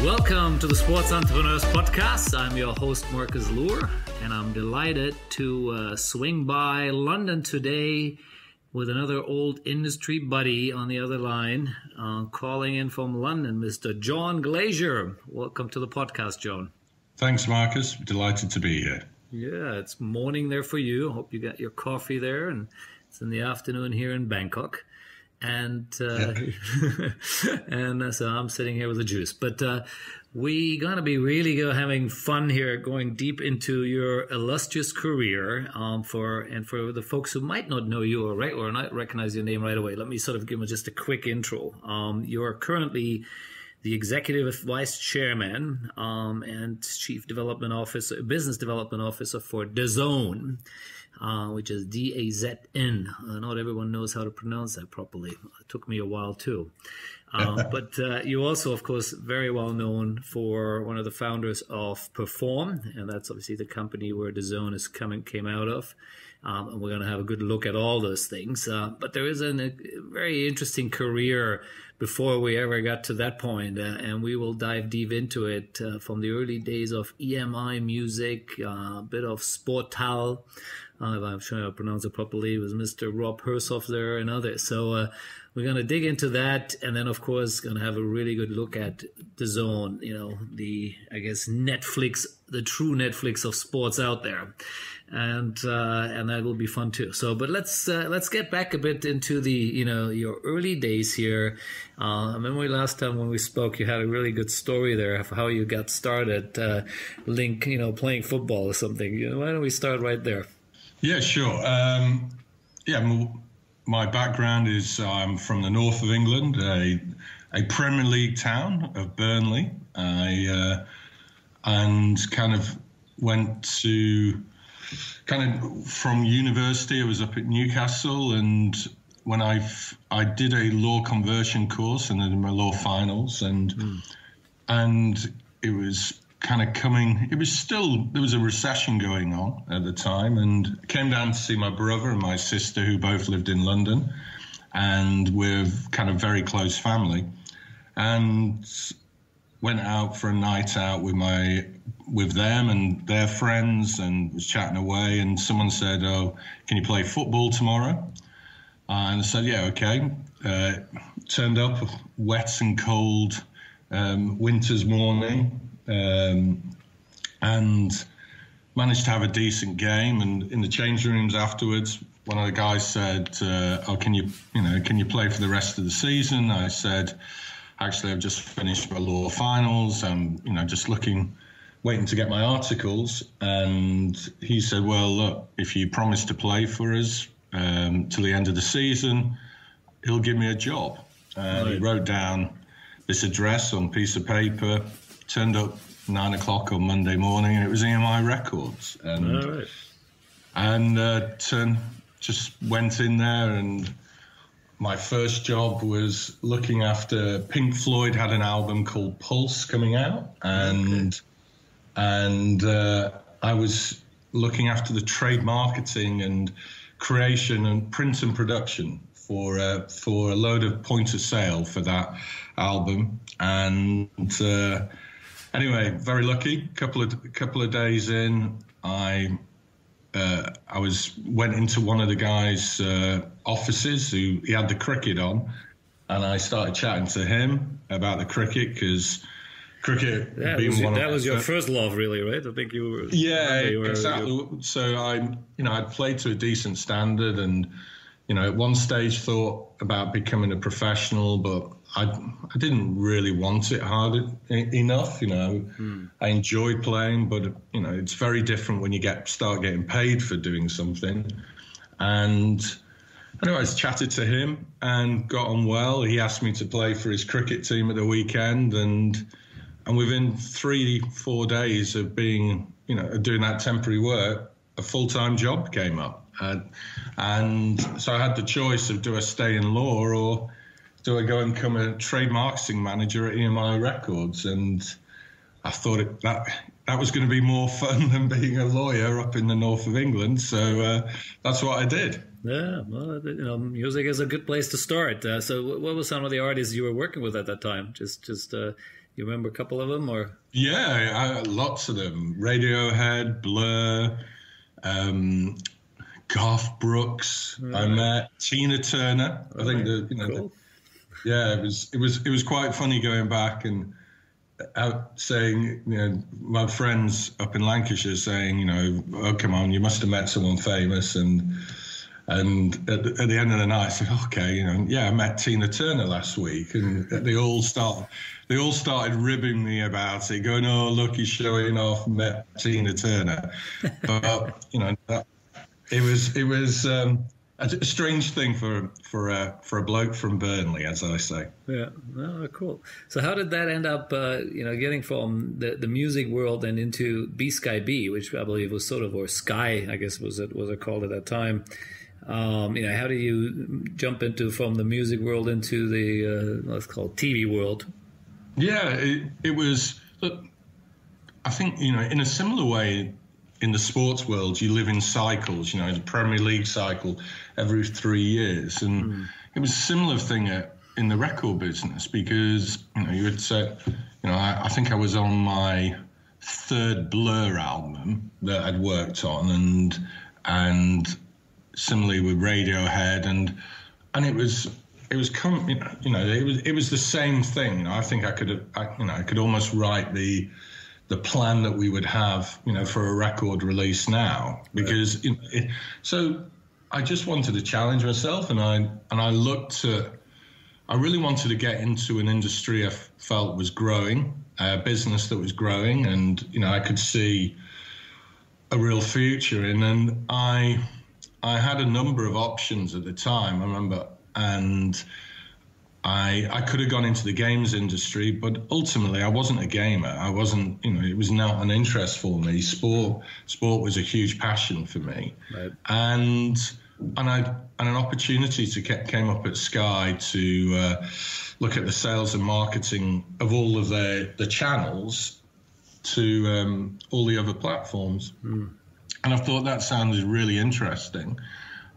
Welcome to the Sports Entrepreneurs Podcast. I'm your host, Marcus Luhr, and I'm delighted to swing by London today with another old industry buddy on the other line, calling in from London, Mr. John Gleasure. Welcome to the podcast, John. Thanks, Marcus. Delighted to be here. Yeah, it's morning there for you. Hope you got your coffee there, and it's in the afternoon here in Bangkok. And and so I'm sitting here with a juice. But we're going to be really having fun here, going deep into your illustrious career. For the folks who might not know you or not recognize your name right away, let me sort of give them just a quick intro. You are currently the Executive Vice Chairman and Chief Development Officer, Business Development Officer for DAZN, which is DAZN. Not everyone knows how to pronounce that properly. It took me a while too. But you also, of course, very well known for one of the founders of Perform, and that's obviously the company where DAZN came out of. And we're going to have a good look at all those things. But there is a very interesting career before we ever got to that point, and we will dive deep into it from the early days of EMI Music, a bit of Sportal, if I'm sure I pronounce it properly, it was Mr. Rob Hersoff there and others. So we're going to dig into that, and then, of course, going to have a really good look at DAZN, the Netflix, the true Netflix of sports out there. And that will be fun too. So, but let's get back a bit into the your early days here. I remember last time when we spoke, you had a really good story there of how you got started, playing football or something. Why don't we start right there? Yeah, sure. My background is I'm from the north of England, a Premier League town of Burnley. And kind of went to. From university, I was up at Newcastle, and when I did a law conversion course and then my law finals, and it was kind of coming. It was still, there was a recession going on at the time, and I came down to see my brother and my sister, who both lived in London, and we're kind of very close family, and went out for a night out with them and their friends, and was chatting away, and someone said, "Oh, can you play football tomorrow?" And I said, "Yeah, okay." Turned up, wet and cold, winter's morning, and managed to have a decent game. And in the change rooms afterwards, one of the guys said, "Oh, can you play for the rest of the season?" I said, "Actually, I've just finished my law finals. I'm, just waiting to get my articles." And he said, "Well, look, if you promise to play for us till the end of the season, he'll give me a job." And He wrote down this address on a piece of paper, turned up 9 o'clock on Monday morning, and it was EMI Records. And just went in there, and my first job was looking after Pink Floyd had an album called Pulse coming out, and I was looking after the trade marketing and creation and print and production for a load of point of sale for that album. And anyway, very lucky. Couple of days in, I went into one of the guys' offices who he had the cricket on, and I started chatting to him about the cricket, because cricket that was your first love, really, right? I think you were. Yeah, exactly. So I'd played to a decent standard, and at one stage thought about becoming a professional, but I didn't really want it hard enough. I enjoyed playing, but it's very different when you start getting paid for doing something. And anyway, I chatted to him and got on well. He asked me to play for his cricket team at the weekend, and within 3-4 days of being, doing that temporary work, a full-time job came up. And so I had the choice of, do I stay in law or do I go and become a trade marketing manager at EMI Records? And I thought that was going to be more fun than being a lawyer up in the north of England. So that's what I did. Yeah, well, music is a good place to start. So what were some of the artists you were working with at that time? Just You remember a couple of them, or? Yeah, lots of them. Radiohead, Blur, Garth Brooks. Right. I met Tina Turner. I think cool. It was quite funny going back and out saying, my friends up in Lancashire saying, oh, come on, you must have met someone famous. And at the end of the night, I said, okay, I met Tina Turner last week. And they all started ribbing me about it, going, oh, look, he's showing off, met Tina Turner. But, it was a strange thing for a bloke from Burnley, as I say. Yeah, oh, cool. So how did that end up, getting from the music world and into BskyB, which I believe was sort of, or Sky, I guess was it called at that time? How do you jump from the music world into the let's call it TV world? Yeah, it was. Look, I think in a similar way. In the sports world, you live in cycles, the Premier League cycle every 3 years. And it was a similar thing in the record business because, you had said, I think I was on my third Blur album that I'd worked on and similarly with Radiohead and it was the same thing. I think I could almost write the plan that we would have, for a record release now, because so I just wanted to challenge myself, and I looked at, I really wanted to get into an industry I felt was growing, a business that was growing, and I could see a real future in, and I had a number of options at the time, I remember, and I could have gone into the games industry, but ultimately I wasn't a gamer. I wasn't, it was not an interest for me. Sport was a huge passion for me. Right. And an opportunity came up at Sky to look at the sales and marketing of all of the channels to all the other platforms. And I thought that sounded really interesting.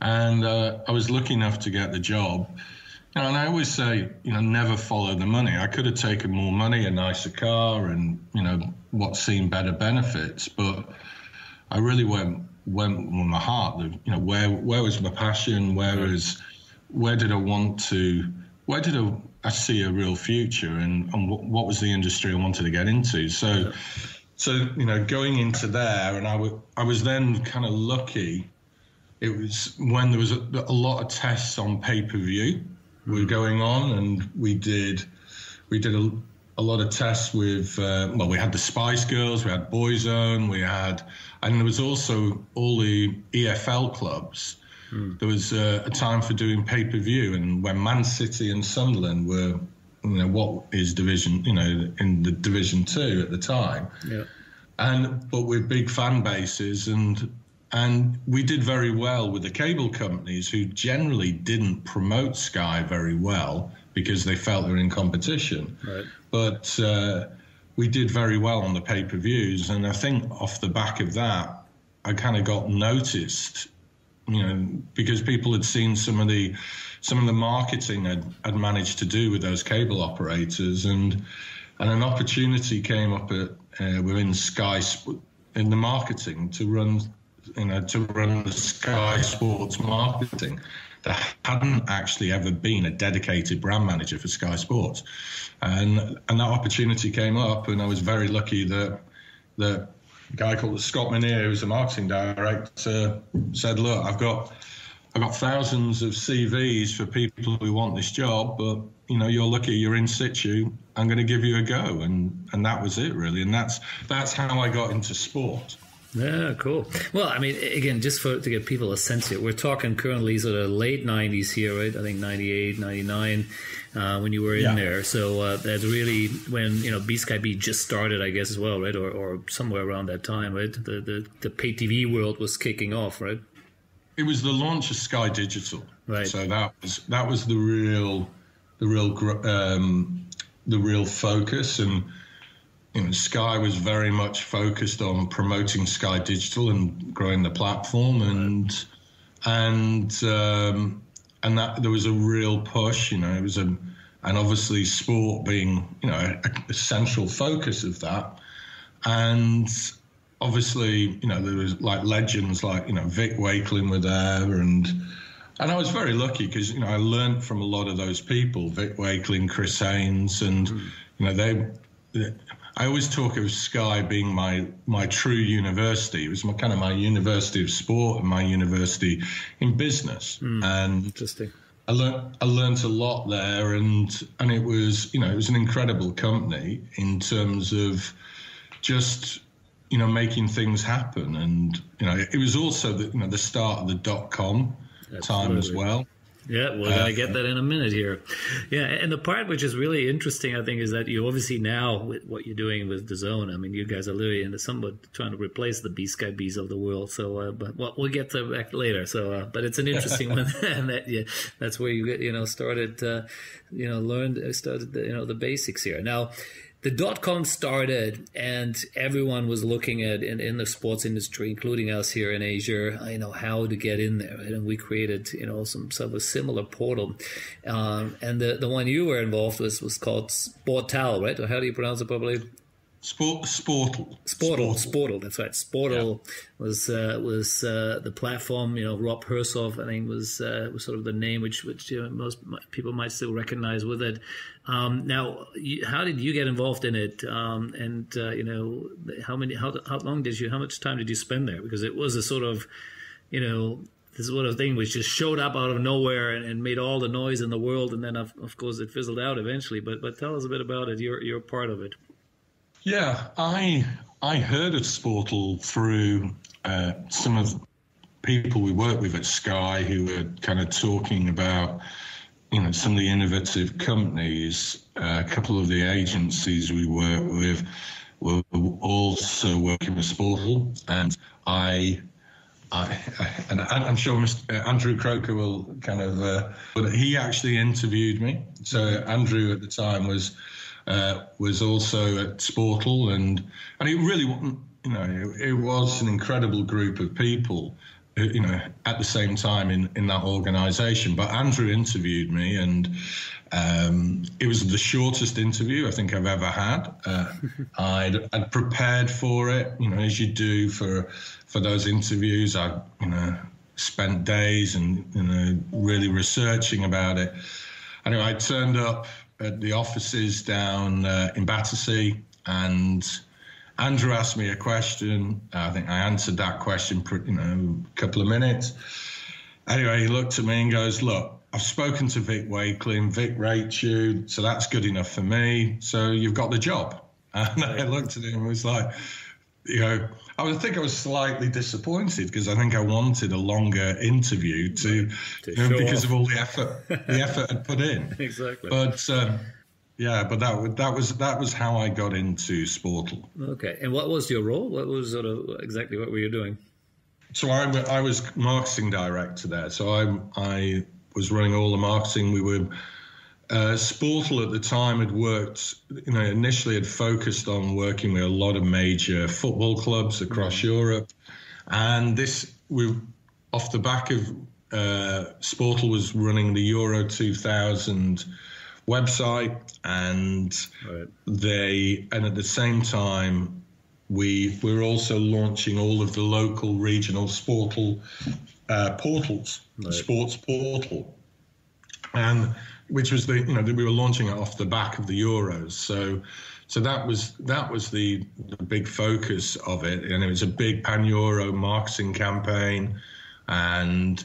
And I was lucky enough to get the job. And I always say, never follow the money. I could have taken more money, a nicer car, and what seemed better benefits. But I really went with my heart. Where was my passion? Where did I see a real future, and what was the industry I wanted to get into? So going into there, and I was then kind of lucky. It was when there was a lot of tests on pay-per-view. Were going on, and we did a lot of tests with we had the Spice Girls, we had Boyzone, and there was also all the EFL clubs. There was a time for doing pay-per-view, and when Man City and Sunderland were what is division in the Division 2 at the time, but with big fan bases, and we did very well with the cable companies, who generally didn't promote Sky very well because they felt they were in competition. Right. But we did very well on the pay-per-views, and I think off the back of that, I kind of got noticed, because people had seen some of the marketing I'd managed to do with those cable operators, and an opportunity came up within Sky in the marketing to run the Sky Sports marketing. There hadn't actually ever been a dedicated brand manager for Sky Sports. And that opportunity came up, and I was very lucky that the guy called Scott Menier, who's the marketing director, said, look, I've got thousands of CVs for people who want this job, but you're lucky you're in situ. I'm going to give you a go. And that was it, really. And that's how I got into sport. Yeah, cool. Well, I mean, again, just to get people a sense here, we're talking currently sort of late 90s here, right? I think 98, 99, when you were in there. So that's really when, BskyB just started, I guess, as well, right? Or somewhere around that time, right? The pay TV world was kicking off, right? It was the launch of Sky Digital. Right. So that was the real focus, and Sky was very much focused on promoting Sky Digital and growing the platform, and that there was a real push. It was and and obviously sport being, you know, a central focus of that. And obviously, you know, there was like legends like, you know, Vic Wakeling were there, and I was very lucky because, you know, I learned from a lot of those people, Vic Wakeling, Chris Haynes, and, you know, I always talk of Sky being my true university. It was my university of sport and my university in business. And interesting. I learned a lot there, and it was, you know, it was an incredible company in terms of just, you know, making things happen. And, you know, it was also the start of the dotcom time as well. Yeah, we're going to get that in a minute here. Yeah, and the part which is really interesting, I think, is that you obviously now, with what you're doing with DAZN, I mean, you guys are literally into somewhat trying to replace the BskyBs of the world. So, but we'll get to that later. So, but it's an interesting one, and that's where you started, started the basics here. Now, the dotcom started, and everyone was looking at in the sports industry, including us here in Asia, how to get in there. And we created, some sort of a similar portal. And the one you were involved with was called Sportal, right? Or how do you pronounce it properly? Sportal. That's right. Sportal was the platform. Rob Hersov, I think, was sort of the name which most people might still recognize with it. Now, how did you get involved in it? How much time did you spend there? Because it was a sort of, this sort of thing which just showed up out of nowhere and made all the noise in the world, and then of course it fizzled out eventually. But tell us a bit about it. You're part of it. Yeah, I heard of Sportal through some of the people we work with at Sky who were kind of talking about, some of the innovative companies. A couple of the agencies we work with were also working with Sportal, and I'm sure Mr. Andrew Croker will kind of, but he actually interviewed me. So Andrew at the time was also at Sportal, and it really, it was an incredible group of people, at the same time in that organisation. But Andrew interviewed me, and it was the shortest interview I think I've ever had. I'd prepared for it, as you do for those interviews. I, spent days and really researching about it. Anyway, I turned up at the offices down in Battersea, and Andrew asked me a question. I think I answered that question a couple of minutes. Anyway, he looked at me and goes, "Look, I've spoken to Vic Wakeling. Vic rates you, so that's good enough for me. So you've got the job." And I looked at him and was like, I think I was slightly disappointed because I think I wanted a longer interview because of all the effort I'd put in. Exactly. But that was how I got into Sportal. Okay. And what was your role? What was exactly what were you doing? So I was marketing director there. So I was running all the marketing. We were Sportal at the time had worked, initially had focused on working with a lot of major football clubs across Europe. And off the back of Sportal was running the Euro 2000 website, and at the same time, we were also launching all of the local regional Sportal portals, Sports Portal. And which was we were launching it off the back of the Euros. So that was the big focus of it. And it was a big pan-Euro marketing campaign. And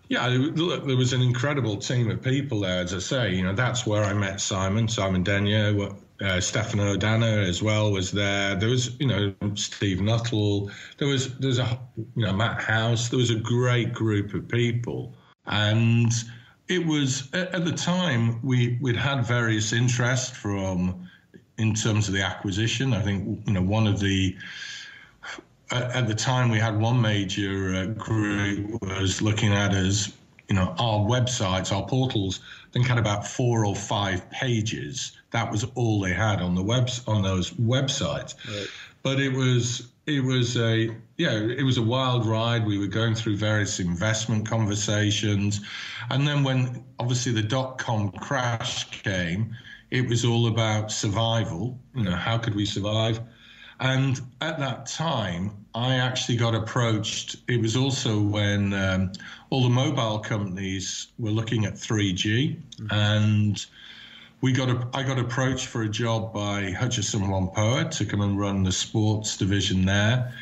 there was an incredible team of people there, as I say. That's where I met Simon Denyer, Stefano O'Dana as well was there. There was, Steve Nuttall. There was Matt House. There was a great group of people. And it was, at the time, we'd had various interests in terms of the acquisition. I think, at the time we had one major group was looking at us, our websites, our portals, I think had about 4 or 5 pages. That was all they had on those websites. Right. But it was it was a wild ride. We were going through various investment conversations. And then when obviously the dot-com crash came, it was all about survival. How could we survive? And at that time, I actually got approached. It was also when all the mobile companies were looking at 3G, and I got approached for a job by Hutchison Whampoa to come and run the sports division there.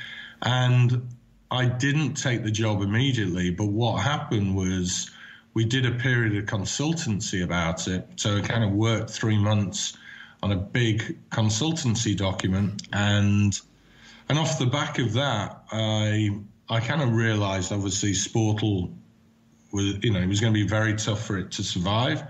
And I didn't take the job immediately, but what happened was we did a period of consultancy about it. So I kind of worked 3 months on a big consultancy document, and off the back of that, I kind of realized obviously Sportal was, it was going to be very tough for it to survive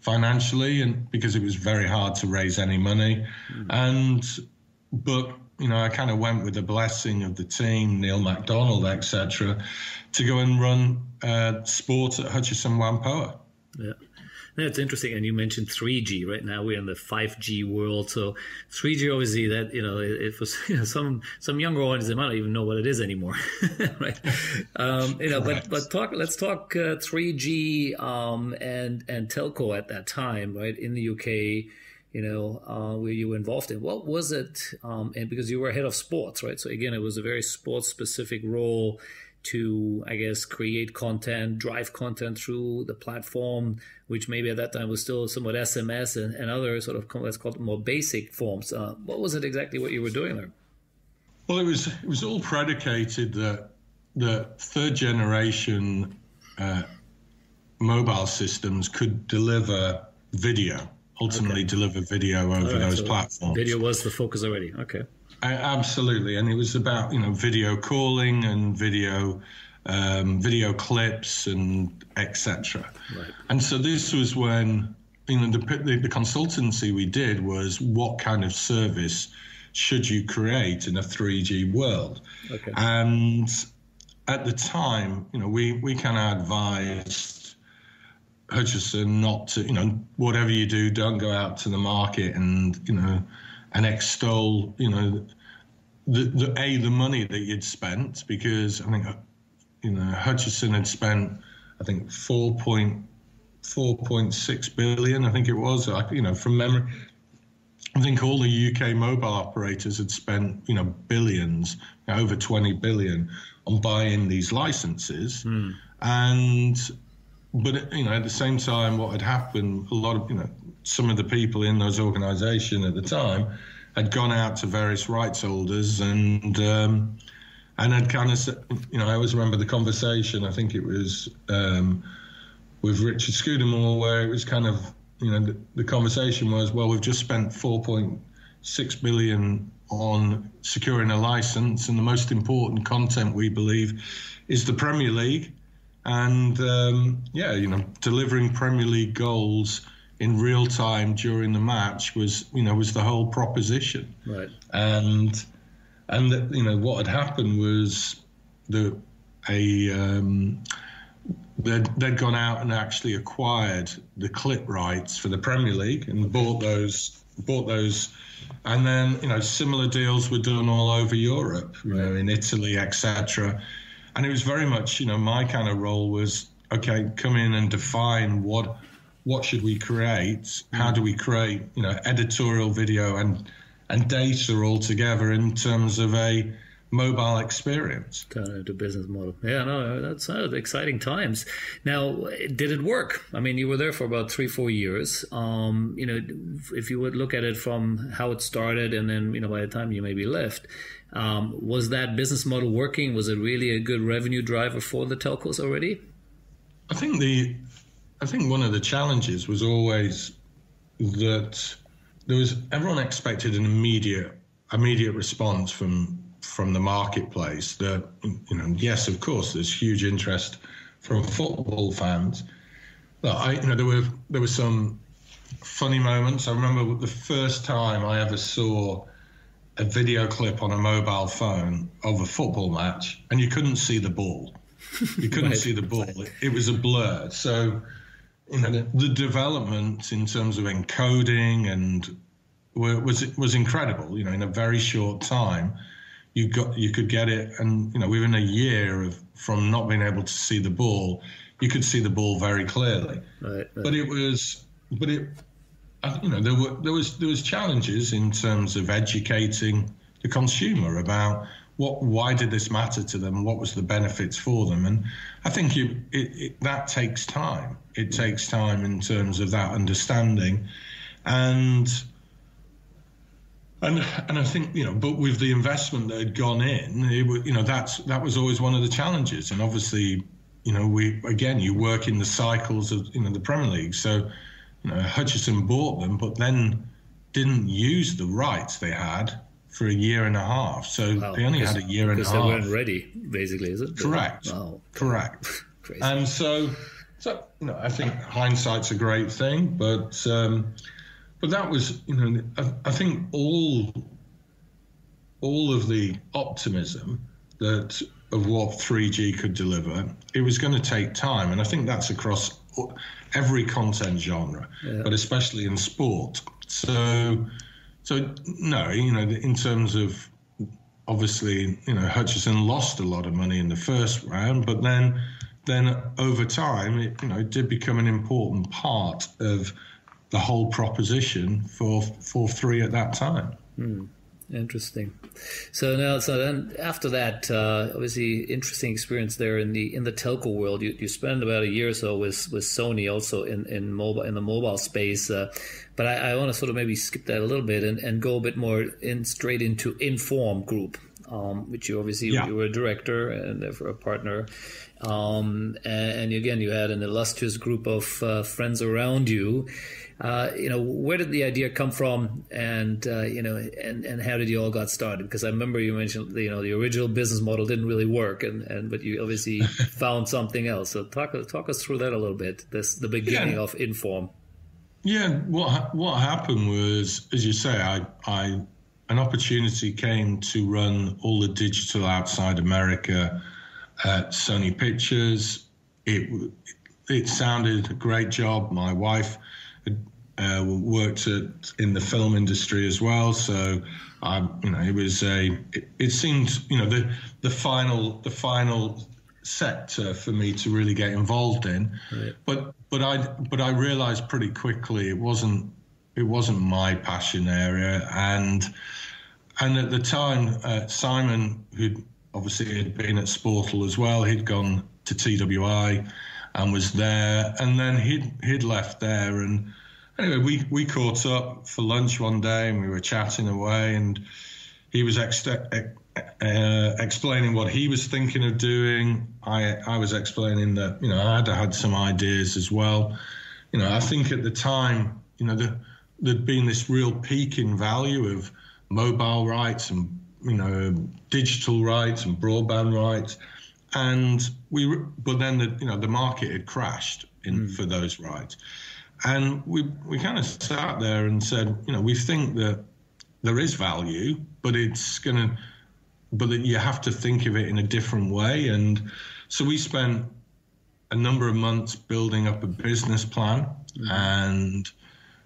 financially, and because it was very hard to raise any money. But I kind of went with the blessing of the team, Neil MacDonald, etc., to go and run sport at Hutchison Whampoa. Yeah. That's interesting. And you mentioned 3G. Right now we're in the 5G world. So 3G, obviously, that, it was, some younger audience, they might not even know what it is anymore. Right. But let's talk 3G and telco at that time, right, in the UK, where you were involved in. What was it? And because you were head of sports, right? So again, it was a very sports specific role to, I guess, create content, drive content through the platform, which maybe at that time was still somewhat SMS and other sort of, let's call it, more basic forms. What was it exactly what you were doing there? Well, it was all predicated that the third generation mobile systems could deliver video, ultimately deliver video over those platforms. Video was the focus already. Okay. Absolutely, and it was about video calling and video clips and etc. Right. And so this was when the consultancy we did was what kind of service should you create in a 3G world. Okay. And at the time, we kind of advised Hutchison not to, whatever you do, don't go out to the market and and extol, the money that you'd spent, because I think, Hutchison had spent, I think 4.6 billion, I think it was, from memory. I think all the UK mobile operators had spent, billions, over 20 billion on buying these licenses. But at the same time, what had happened, a lot of, some of the people in those organisations at the time had gone out to various rights holders and had kind of said, I always remember the conversation, I think it was with Richard Scudamore, where it was kind of, the conversation was, well, we've just spent 4.6 billion on securing a licence, and the most important content, we believe, is the Premier League. And, delivering Premier League goals in real time during the match was the whole proposition. Right. And what had happened was they'd gone out and actually acquired the clip rights for the Premier League and bought those. And then, similar deals were done all over Europe, in Italy, etc. And it was very much, my kind of role was, okay, come in and define what should we create? How do we create, editorial video and data all together in terms of a mobile experience? Kind of the business model. Yeah, no, that's exciting times. Now, did it work? I mean, you were there for about 3-4 years. If you would look at it from how it started and then, by the time you maybe left, was that business model working? Was it really a good revenue driver for the telcos already? I think one of the challenges was always that everyone expected an immediate response from the marketplace. That yes, of course, there's huge interest from football fans. But there were some funny moments. I remember the first time I ever saw a video clip on a mobile phone of a football match, and you couldn't see the ball. You couldn't see the ball. It was a blur. So, the development in terms of encoding and was incredible. In a very short time, you could get it, and within a year from not being able to see the ball, you could see the ball very clearly. Right. But there was challenges in terms of educating the consumer about why did this matter to them, what was the benefits for them, and I think that takes time. It takes time in terms of that understanding, and I think but with the investment that had gone in, that was always one of the challenges, and obviously you work in the cycles of the Premier League, so Hutchison bought them, but then didn't use the rights they had for a year and a half. So they only had a year and a half. Because they weren't ready, basically, is it? Correct. Wow. Correct. Crazy. And so I think hindsight's a great thing, but that was, I think all of the optimism of what 3G could deliver, it was going to take time. And I think that's across every content genre, but especially in sport. So no, in terms of, obviously, Hutchison lost a lot of money in the first round, but then over time, it did become an important part of the whole proposition for 3 at that time. Interesting. So then after that, obviously interesting experience there in the telco world. You spent about a year or so with Sony, also in the mobile space. But I want to sort of maybe skip that a little bit and go a bit more straight into Inform Group, which you obviously you were a director and therefore a partner. And again, you had an illustrious group of friends around you. Where did the idea come from, and and how did you all got started? Because I remember you mentioned the original business model didn't really work, but you obviously found something else. So talk us through that a little bit. The beginning of Inform. Yeah, what happened was, as you say, an opportunity came to run all the digital outside America at Sony Pictures. It sounded a great job. My wife worked in the film industry as well, so it seemed the final sector for me to really get involved in. Right. But I realized pretty quickly it wasn't my passion area, and at the time Simon, who obviously had been at Sportal as well, he'd gone to TWI and was there, and then he'd left there, and anyway, we caught up for lunch one day and we were chatting away, and he was explaining what he was thinking of doing. I was explaining that I had some ideas as well. I think at the time there'd been this real peak in value of mobile rights and digital rights and broadband rights, but then the market had crashed for those rights. And we kind of sat there and said, we think that there is value, but that you have to think of it in a different way. And so we spent a number of months building up a business plan and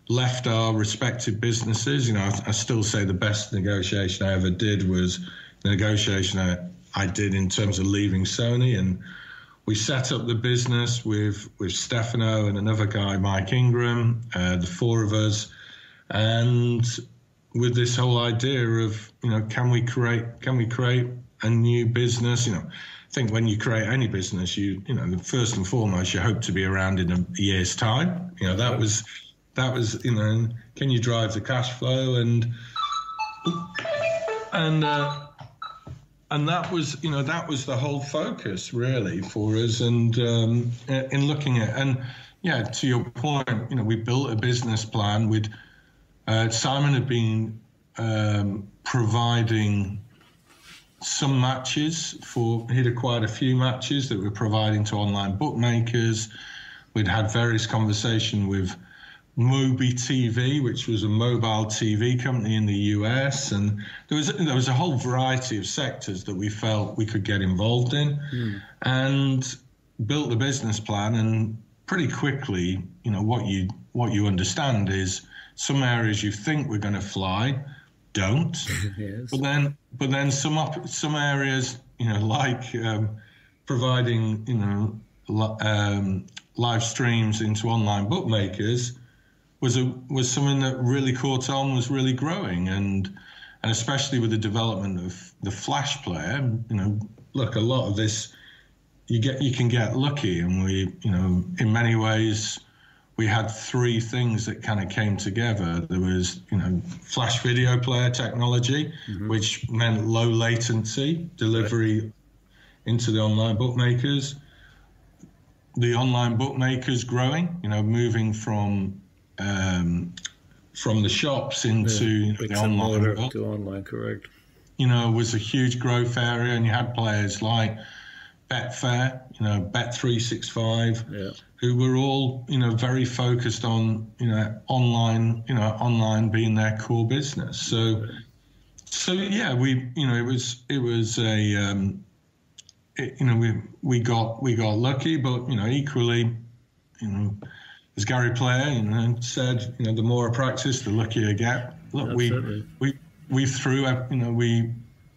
left our respective businesses. I still say the best negotiation I ever did was the negotiation I did in terms of leaving Sony, and we set up the business with Stefano and another guy, Mike Ingram, the 4 of us, and with this whole idea of, can we create a new business? I think when you create any business, first and foremost, you hope to be around in a year's time. That was, can you drive the cash flow and that was, that was the whole focus really for us. And in looking at, and to your point, we built a business plan with Simon had been providing some matches he'd acquired a few matches that we're providing to online bookmakers. We'd had various conversations with Mobi TV, which was a mobile TV company in the US, and there was a whole variety of sectors that we felt we could get involved in, and built the business plan. And pretty quickly, what you understand is some areas you think we're going to fly, don't. Yes. But then some areas, like providing, live streams into online bookmakers was something that really caught on, was really growing, and especially with the development of the Flash player, look, a lot of this you can get lucky, and we, in many ways, we had three things that kind of came together. There was, Flash video player technology, which meant low latency delivery into the online bookmakers. The online bookmakers growing, moving from the shops into the online world. To online, correct. Was a huge growth area, and you had players like Betfair, Bet365, who were all, very focused on, online being their core business. So yeah, it was a, we got lucky, but equally, as Gary Player, said, the more I practice, the luckier I get. Look, we threw,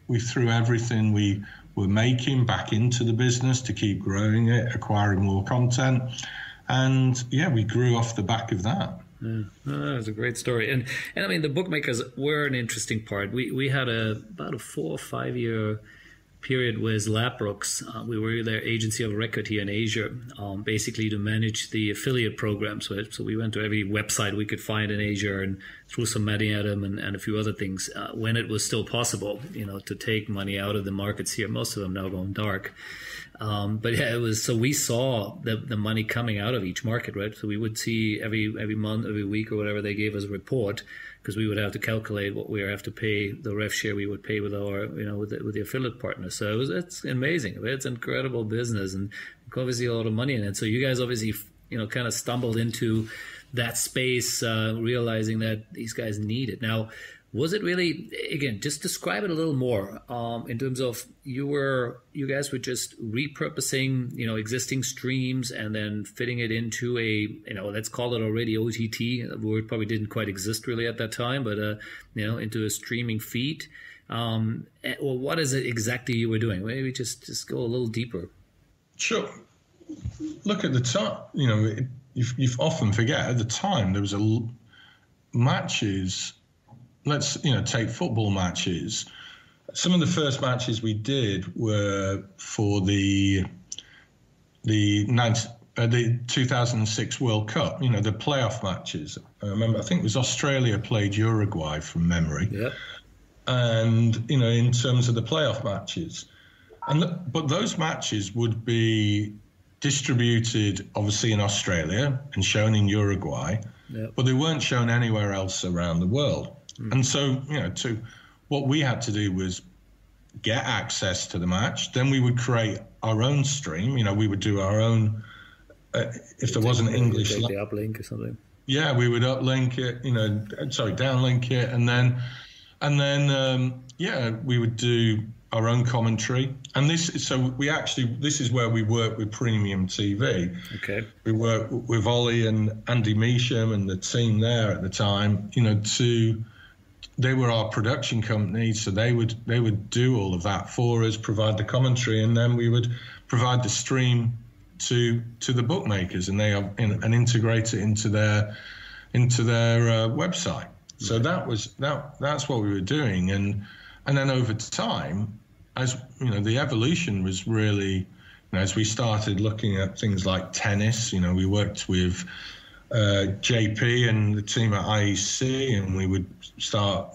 we threw everything we were making back into the business to keep growing it, acquiring more content, and we grew off the back of that. Yeah. That was a great story, and I mean, the bookmakers were an interesting part. We had about a 4 or 5 year period with Ladbrokes. We were their agency of record here in Asia, basically to manage the affiliate programs. So we went to every website we could find in Asia and threw some money at them and a few other things when it was still possible, to take money out of the markets here. Most of them now going dark. But yeah, it was, so we saw the money coming out of each market, right? So we would see every month, every week or whatever, they gave us a report, because we would have to calculate what we would have to pay, the rev share we would pay with our, with the affiliate partners. So it's amazing. It's incredible business, and obviously a lot of money in it. So you guys obviously, kind of stumbled into that space, realizing that these guys need it. Now, was it really, again, just describe it a little more, in terms of you guys were just repurposing, existing streams and then fitting it into a, let's call it already OTT. The word probably didn't quite exist really at that time, but, into a streaming feed. Or what is it exactly you were doing? Maybe just go a little deeper. Sure. Look, at the time, you often forget, at the time there was matches. Let's take football matches. Some of the first matches we did were for the 2006 World Cup. The playoff matches. I remember, I think it was Australia played Uruguay from memory. Yeah. And in terms of the playoff matches, but those matches would be distributed obviously in Australia and shown in Uruguay, but they weren't shown anywhere else around the world. And so, what we had to do was get access to the match. Then we would create our own stream. We would do our own, if there wasn't English. The uplink or something. Yeah, we would uplink it, downlink it. And then, we would do our own commentary. And this is where we work with Premium TV. Okay. We work with Ollie and Andy Measham and the team there at the time, they were our production company, so they would do all of that for us, provide the commentary, and then we would provide the stream to the bookmakers, and and integrate it into their website. So that's what we were doing, and then over time, as the evolution was really, as we started looking at things like tennis, we worked with JP and the team at IEC, and we would start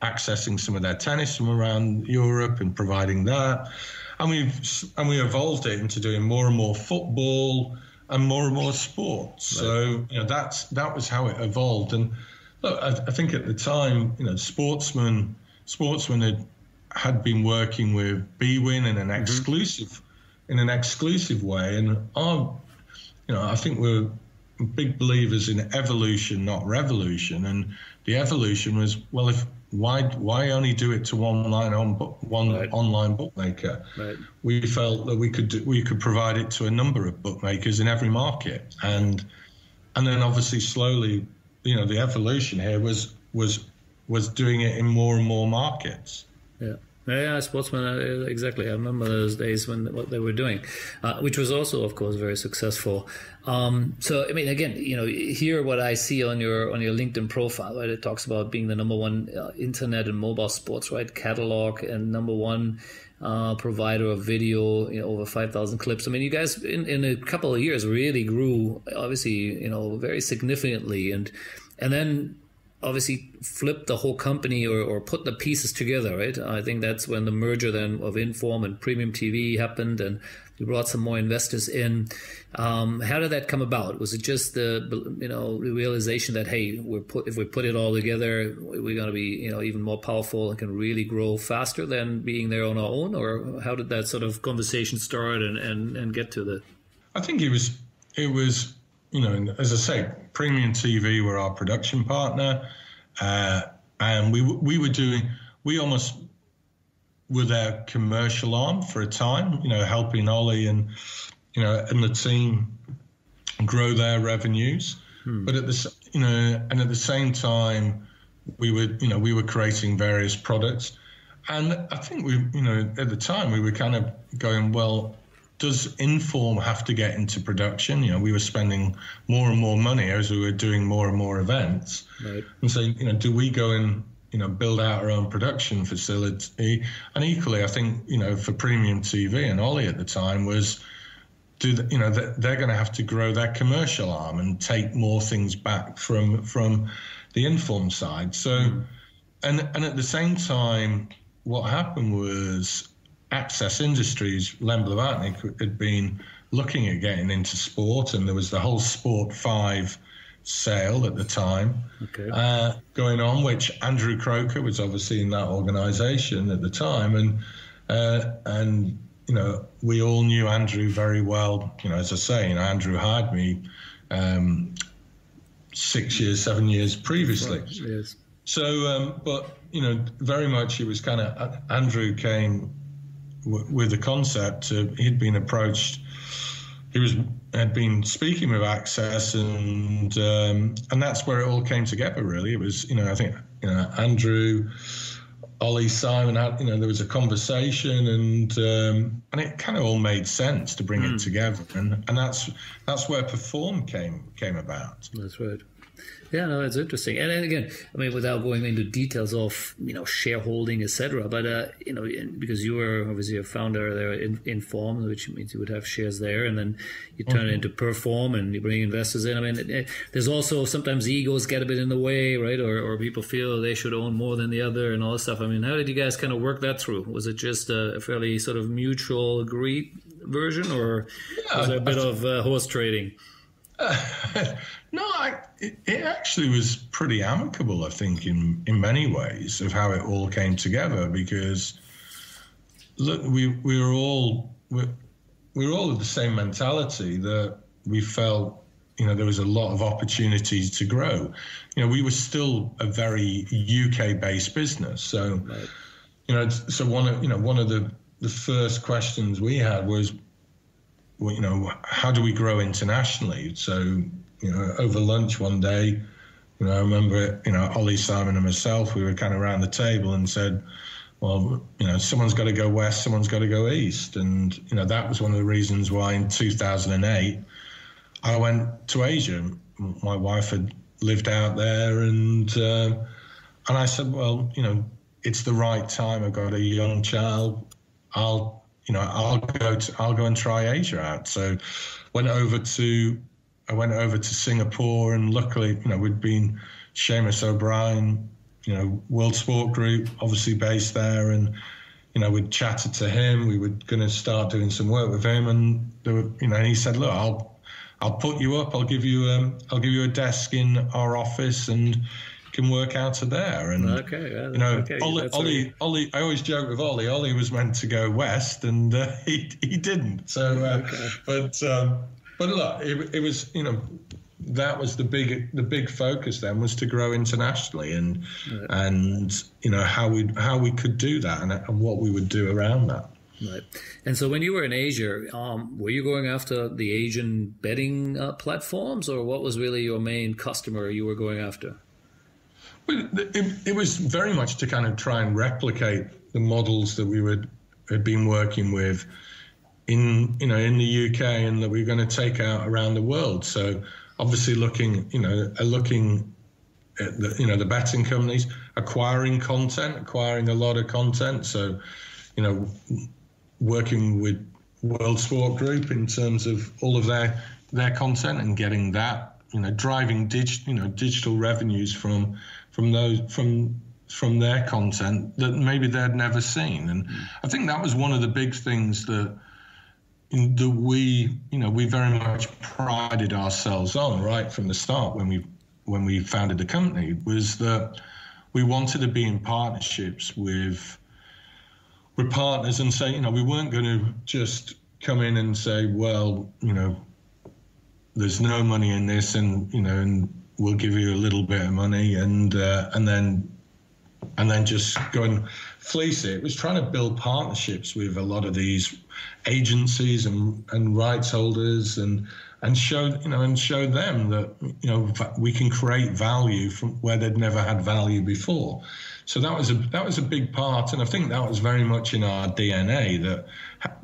accessing some of their tennis from around Europe and providing that. And we evolved it into doing more and more football and more sports. Right. So that was how it evolved. And look, I think at the time, Sportsman had been working with bwin in an exclusive way, and I think we're big believers in evolution, not revolution. And the evolution was, well, why only do it to one online bookmaker? Right. We felt that we could provide it to a number of bookmakers in every market, and then obviously slowly, the evolution here was was doing it in more and more markets. Yeah. Yeah, Sportsman, exactly. I remember those days when what they were doing, which was also, of course, very successful. So, I mean, again, here what I see on your LinkedIn profile, right? It talks about being the #1 internet and mobile sports right catalog and #1 provider of video, over 5,000 clips. I mean, you guys in a couple of years really grew, obviously, very significantly, and then obviously flipped the whole company or put the pieces together, right? I think that's when the merger then of Inform and Premium TV happened, and you brought some more investors in. How did that come about? Was it just the realization that, hey, if we put it all together, we're going to be even more powerful and can really grow faster than being there on our own? Or how did that sort of conversation start and get to that? I think it was as I say, Premium TV were our production partner, and we almost were their commercial arm for a time, helping Ollie and the team grow their revenues. But at the same time, we were creating various products, and I think at the time we were kind of going, well, does Inform have to get into production? We were spending more and more money as we were doing more and more events. Right. And so, do we go and, build out our own production facility? And equally, I think, for Premium TV and Ollie at the time was, they're going to have to grow their commercial arm and take more things back from the Inform side. So, and at the same time, what happened was, Access Industries, Len Blavatnik, had been looking at getting into sport, and there was the whole Sport 5 sale at the time going on, which Andrew Croker was obviously in that organisation at the time, and we all knew Andrew very well. As I say, Andrew hired me 7 years previously. Right. Yes. So, but very much it was kind of Andrew came with the concept. He'd been approached. Had been speaking with Access, and that's where it all came together. Really, it was I think Andrew, Ollie, Simon had there was a conversation, and it kind of all made sense to bring it together, and that's where Perform came about. That's right. Yeah, no, it's interesting. And then again, I mean, without going into details of, shareholding, etc., but, because you were obviously a founder there in Inform, which means you would have shares there, and then you turn it into Perform and you bring investors in. I mean, there's also sometimes egos get a bit in the way, right? Or people feel they should own more than the other and all this stuff. I mean, how did you guys kind of work that through? Was it just a fairly sort of mutual agreed version, or was there a bit of horse trading? No, it actually was pretty amicable, I think, in many ways of how it all came together, because look, we were all of the same mentality, that we felt there was a lot of opportunities to grow. We were still a very UK based business, so so one of the first questions we had was, how do we grow internationally? So, over lunch one day, I remember, Ollie, Simon and myself, we were kind of around the table and said, well, someone's got to go west, someone's got to go east. And, that was one of the reasons why in 2008, I went to Asia. My wife had lived out there, and I said, well, it's the right time. I've got a young child. I'll go and try Asia out. So I went over to Singapore, and luckily, we'd been Seamus O'Brien, World Sport Group, obviously based there, and we'd chatted to him. We were going to start doing some work with him, and and he said, look, I'll put you up. I'll give you a desk in our office, and can work out of there. And Ollie, I always joke with Ollie. Ollie was meant to go west, and he didn't. So, but look, it was that was the big focus then, was to grow internationally, and how we could do that, and what we would do around that. Right. And so when you were in Asia, were you going after the Asian betting platforms, or what was really your main customer you were going after? Well, it was very much to kind of try and replicate the models that we had been working with in the UK, and that we're going to take out around the world. So obviously looking at the betting companies, acquiring a lot of content. So, working with World Sport Group in terms of all of their content and getting that, driving digital revenues from their content that maybe they'd never seen. And I think that was one of the big things that we very much prided ourselves on right from the start when we founded the company, was that we wanted to be in partnerships with partners and say, we weren't going to just come in and say, well, there's no money in this, and we'll give you a little bit of money and then just go and fleece it. It was trying to build partnerships with a lot of these agencies and rights holders and show them that we can create value from where they'd never had value before. So that was a big part, and I think that was very much in our DNA, that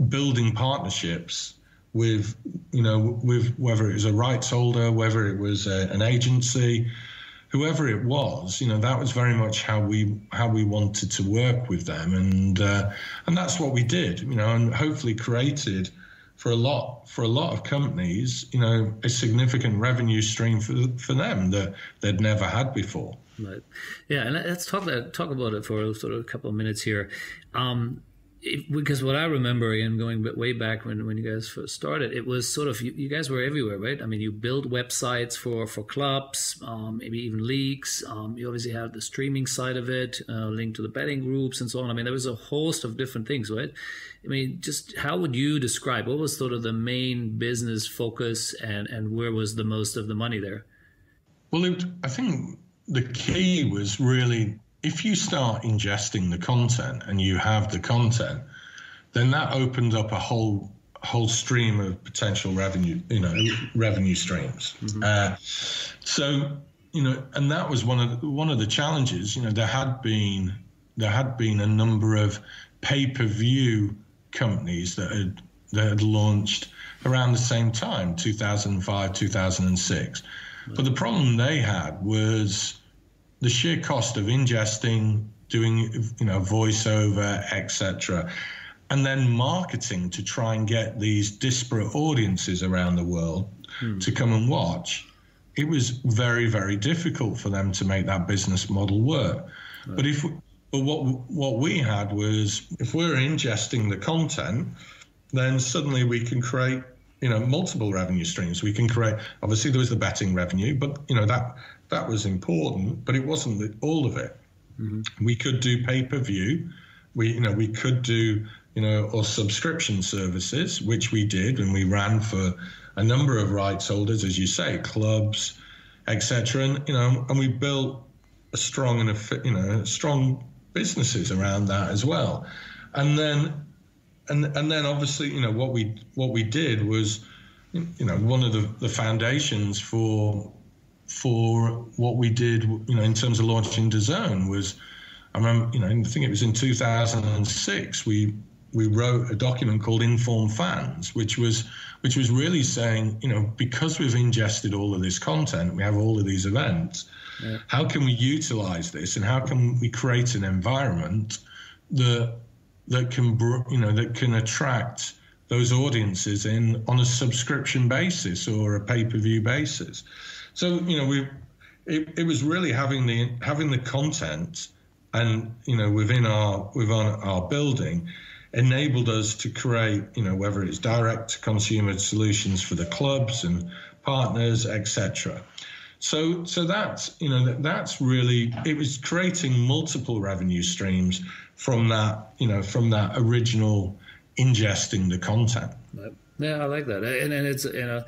building partnerships with whether it was a rights holder, whether it was an agency, whoever it was, that was very much how we wanted to work with them, and that's what we did, and hopefully created for a lot of companies, a significant revenue stream for them that they'd never had before. Right. Yeah, and let's talk about it for sort of a couple of minutes here. Because what I remember, again, going way back when you guys first started, it was sort of, you guys were everywhere, right? I mean, you build websites for clubs, maybe even leagues. You obviously have the streaming side of it, linked to the betting groups and so on. I mean, there was a host of different things, right? I mean, just how would you describe, what was sort of the main business focus, and where was the most of the money there? Well, I think the key was really, if you start ingesting the content and you have the content, then that opened up a whole stream of potential revenue streams. Mm-hmm. And that was one of the challenges. There had been a number of pay-per-view companies that had launched around the same time, 2005, 2006. Right. But the problem they had was the sheer cost of ingesting, doing, voiceover, etc., and then marketing to try and get these disparate audiences around the world to come and watch. It was very, very difficult for them to make that business model work. Right. But what we had was, if we're ingesting the content, then suddenly we can create, multiple revenue streams. We can create, obviously there was the betting revenue, but that was important, but it wasn't all of it. Mm-hmm. We could do pay-per-view. We could do, or subscription services, which we did, and we ran for a number of rights holders, as you say, clubs, etc. And we built a strong strong businesses around that as well. And then obviously, what we did was, one of the foundations for what we did, in terms of launching DAZN was, I remember, I think it was in 2006, we wrote a document called Inform Fans, which was really saying, because we've ingested all of this content, we have all of these events, how can we utilize this, and how can we create an environment that can attract those audiences on a subscription basis or a pay-per-view basis. So it was really having the content, and within our building, enabled us to create whether it's direct to consumer solutions for the clubs and partners, etc. So that's really, it was creating multiple revenue streams from that original ingesting the content. Yeah, I like that, and it's and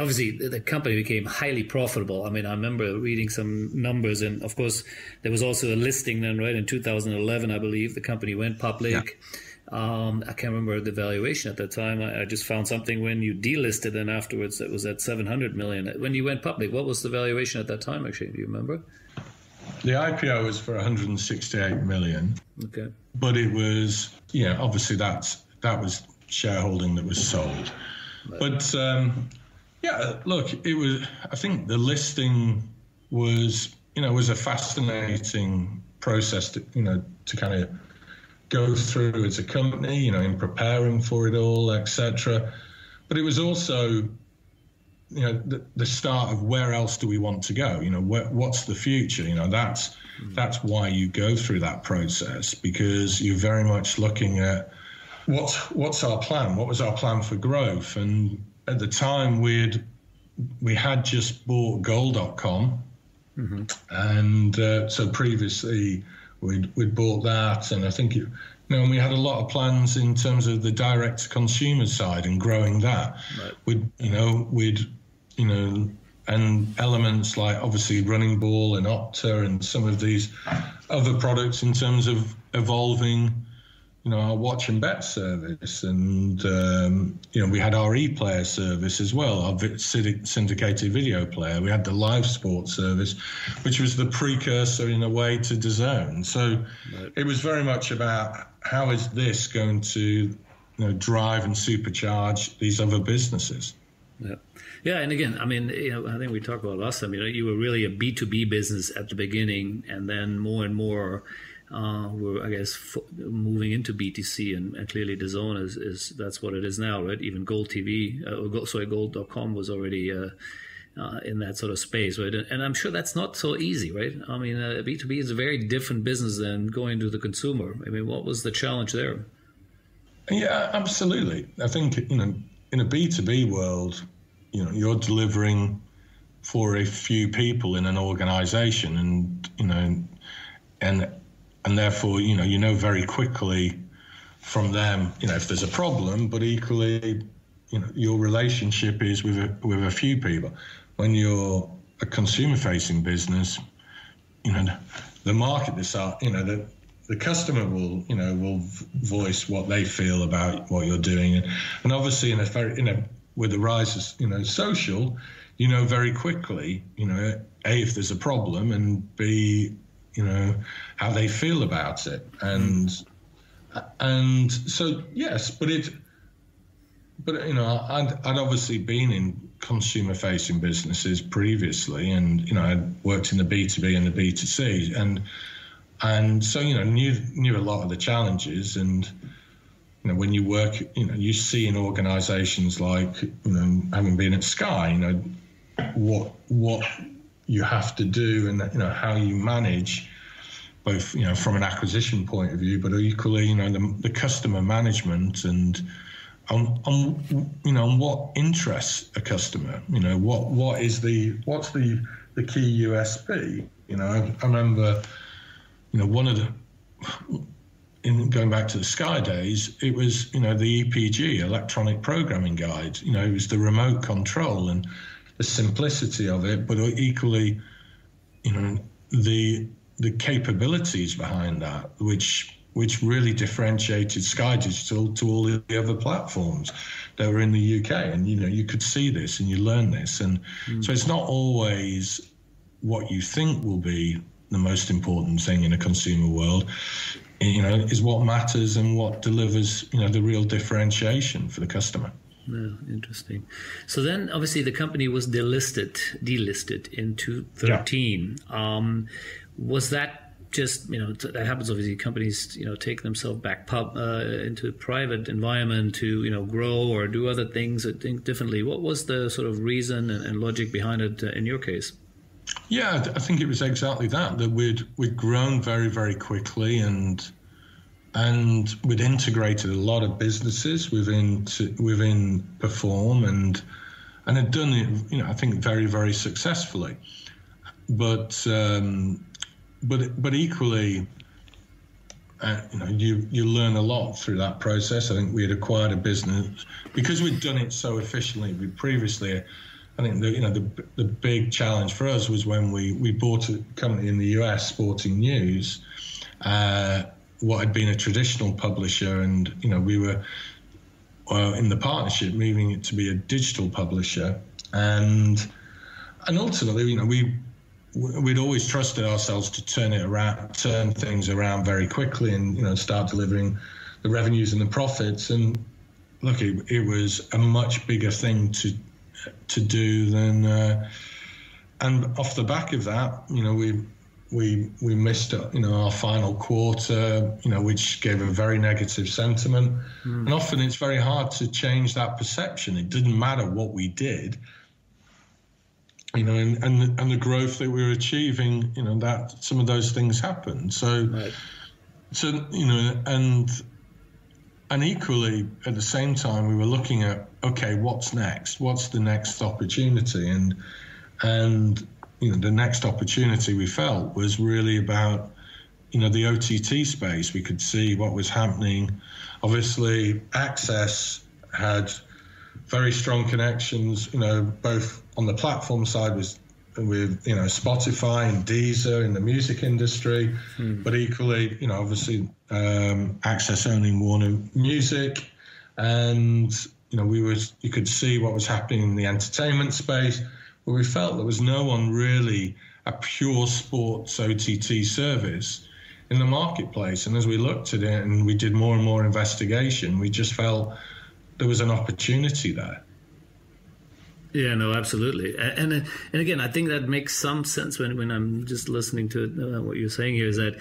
obviously the company became highly profitable. I mean, I remember reading some numbers, and of course there was also a listing then, right, in 2011, I believe. The company went public. Yeah. I can't remember the valuation at that time. I just found something when you delisted, and afterwards it was at $700 million. When you went public, what was the valuation at that time? Actually, do you remember? The IPO was for 168 million. Okay. But it was, obviously that was shareholding that was sold. Right. But look, it was. I think the listing was a fascinating process to kind of go through as a company, in preparing for it all, etc. But it was also, the start of where else do we want to go? What's the future? That's why you go through that process, because you're very much looking at what's our plan? What was our plan for growth? And at the time, we had just bought goal.com. Mm-hmm. And so previously we'd bought that, and I think and we had a lot of plans in terms of the direct to consumer side and growing that. Right. And elements like obviously Running Ball and Opta and some of these other products in terms of evolving, our watch and bet service, and we had our ePlayer service as well, our syndicated video player. We had the live sports service, which was the precursor in a way to DAZN. So right. It was very much about how is this going to drive and supercharge these other businesses. Yeah. Yeah, and again, I mean, I think we talked about last time. You were really a B2B business at the beginning, and then more and more, we're, I guess, moving into B2C, and clearly DAZN is that's what it is now, right? Even Gold TV, Gold.com was already in that sort of space, right? And I'm sure that's not so easy, right? I mean, B2B is a very different business than going to the consumer. I mean, what was the challenge there? Yeah, absolutely. I think in a B2B world, you're delivering for a few people in an organization, and therefore, very quickly from them, if there's a problem, but equally, your relationship is with a few people. When you're a consumer facing business, the market the customer will voice what they feel about what you're doing. And obviously with the rise of, social, very quickly, A, if there's a problem, and B, how they feel about it. And so, yes, but I'd obviously been in consumer facing businesses previously, and, I'd worked in the B2B and the B2C, and so, knew a lot of the challenges. And, when you work, you see in organizations like, having been at Sky, what you have to do, and how you manage both, from an acquisition point of view, but equally, the customer management, and on what interests a customer, what's the key USP. I remember, one of the, going back to the Sky days, it was, the EPG, electronic programming guide. It was the remote control and the simplicity of it, but equally, the capabilities behind that, which really differentiated Sky Digital to all the other platforms that were in the UK. And, you could see this and you learn this. And so it's not always what you think will be the most important thing in a consumer world, is what matters and what delivers, the real differentiation for the customer. Yeah, interesting. So then, obviously, the company was delisted in 2013. Yeah. Was that just, that happens, obviously, companies, take themselves back into a private environment to, grow or do other things, I think, differently. What was the sort of reason and logic behind it in your case? Yeah, I think it was exactly that we'd grown very, very quickly, and we'd integrated a lot of businesses within Perform, and had done it, I think, very, very successfully. But equally, you learn a lot through that process. I think we had acquired a business because we'd done it so efficiently. We previously, I think the big challenge for us was when we bought a company in the US, Sporting News, what had been a traditional publisher, and we were in the partnership moving it to be a digital publisher, and ultimately we'd always trusted ourselves to turn things around very quickly, and start delivering the revenues and the profits. And look, it was a much bigger thing to do than, and off the back of that, we missed our final quarter, which gave a very negative sentiment. And often it's very hard to change that perception. It didn't matter what we did. And the growth that we were achieving, that some of those things happened. So, right. And equally at the same time, we were looking at, okay, what's next? What's the next opportunity? And the next opportunity we felt was really about, the OTT space. We could see what was happening. Obviously, Access had very strong connections, both on the platform side with Spotify and DAZN in the music industry, but equally, obviously Access owning Warner Music, and you could see what was happening in the entertainment space, but we felt there was no one really a pure sports OTT service in the marketplace. And as we looked at it and we did more and more investigation, we just felt there was an opportunity there. Yeah, no, absolutely. And again, I think that makes some sense when I'm just listening to what you're saying here, is that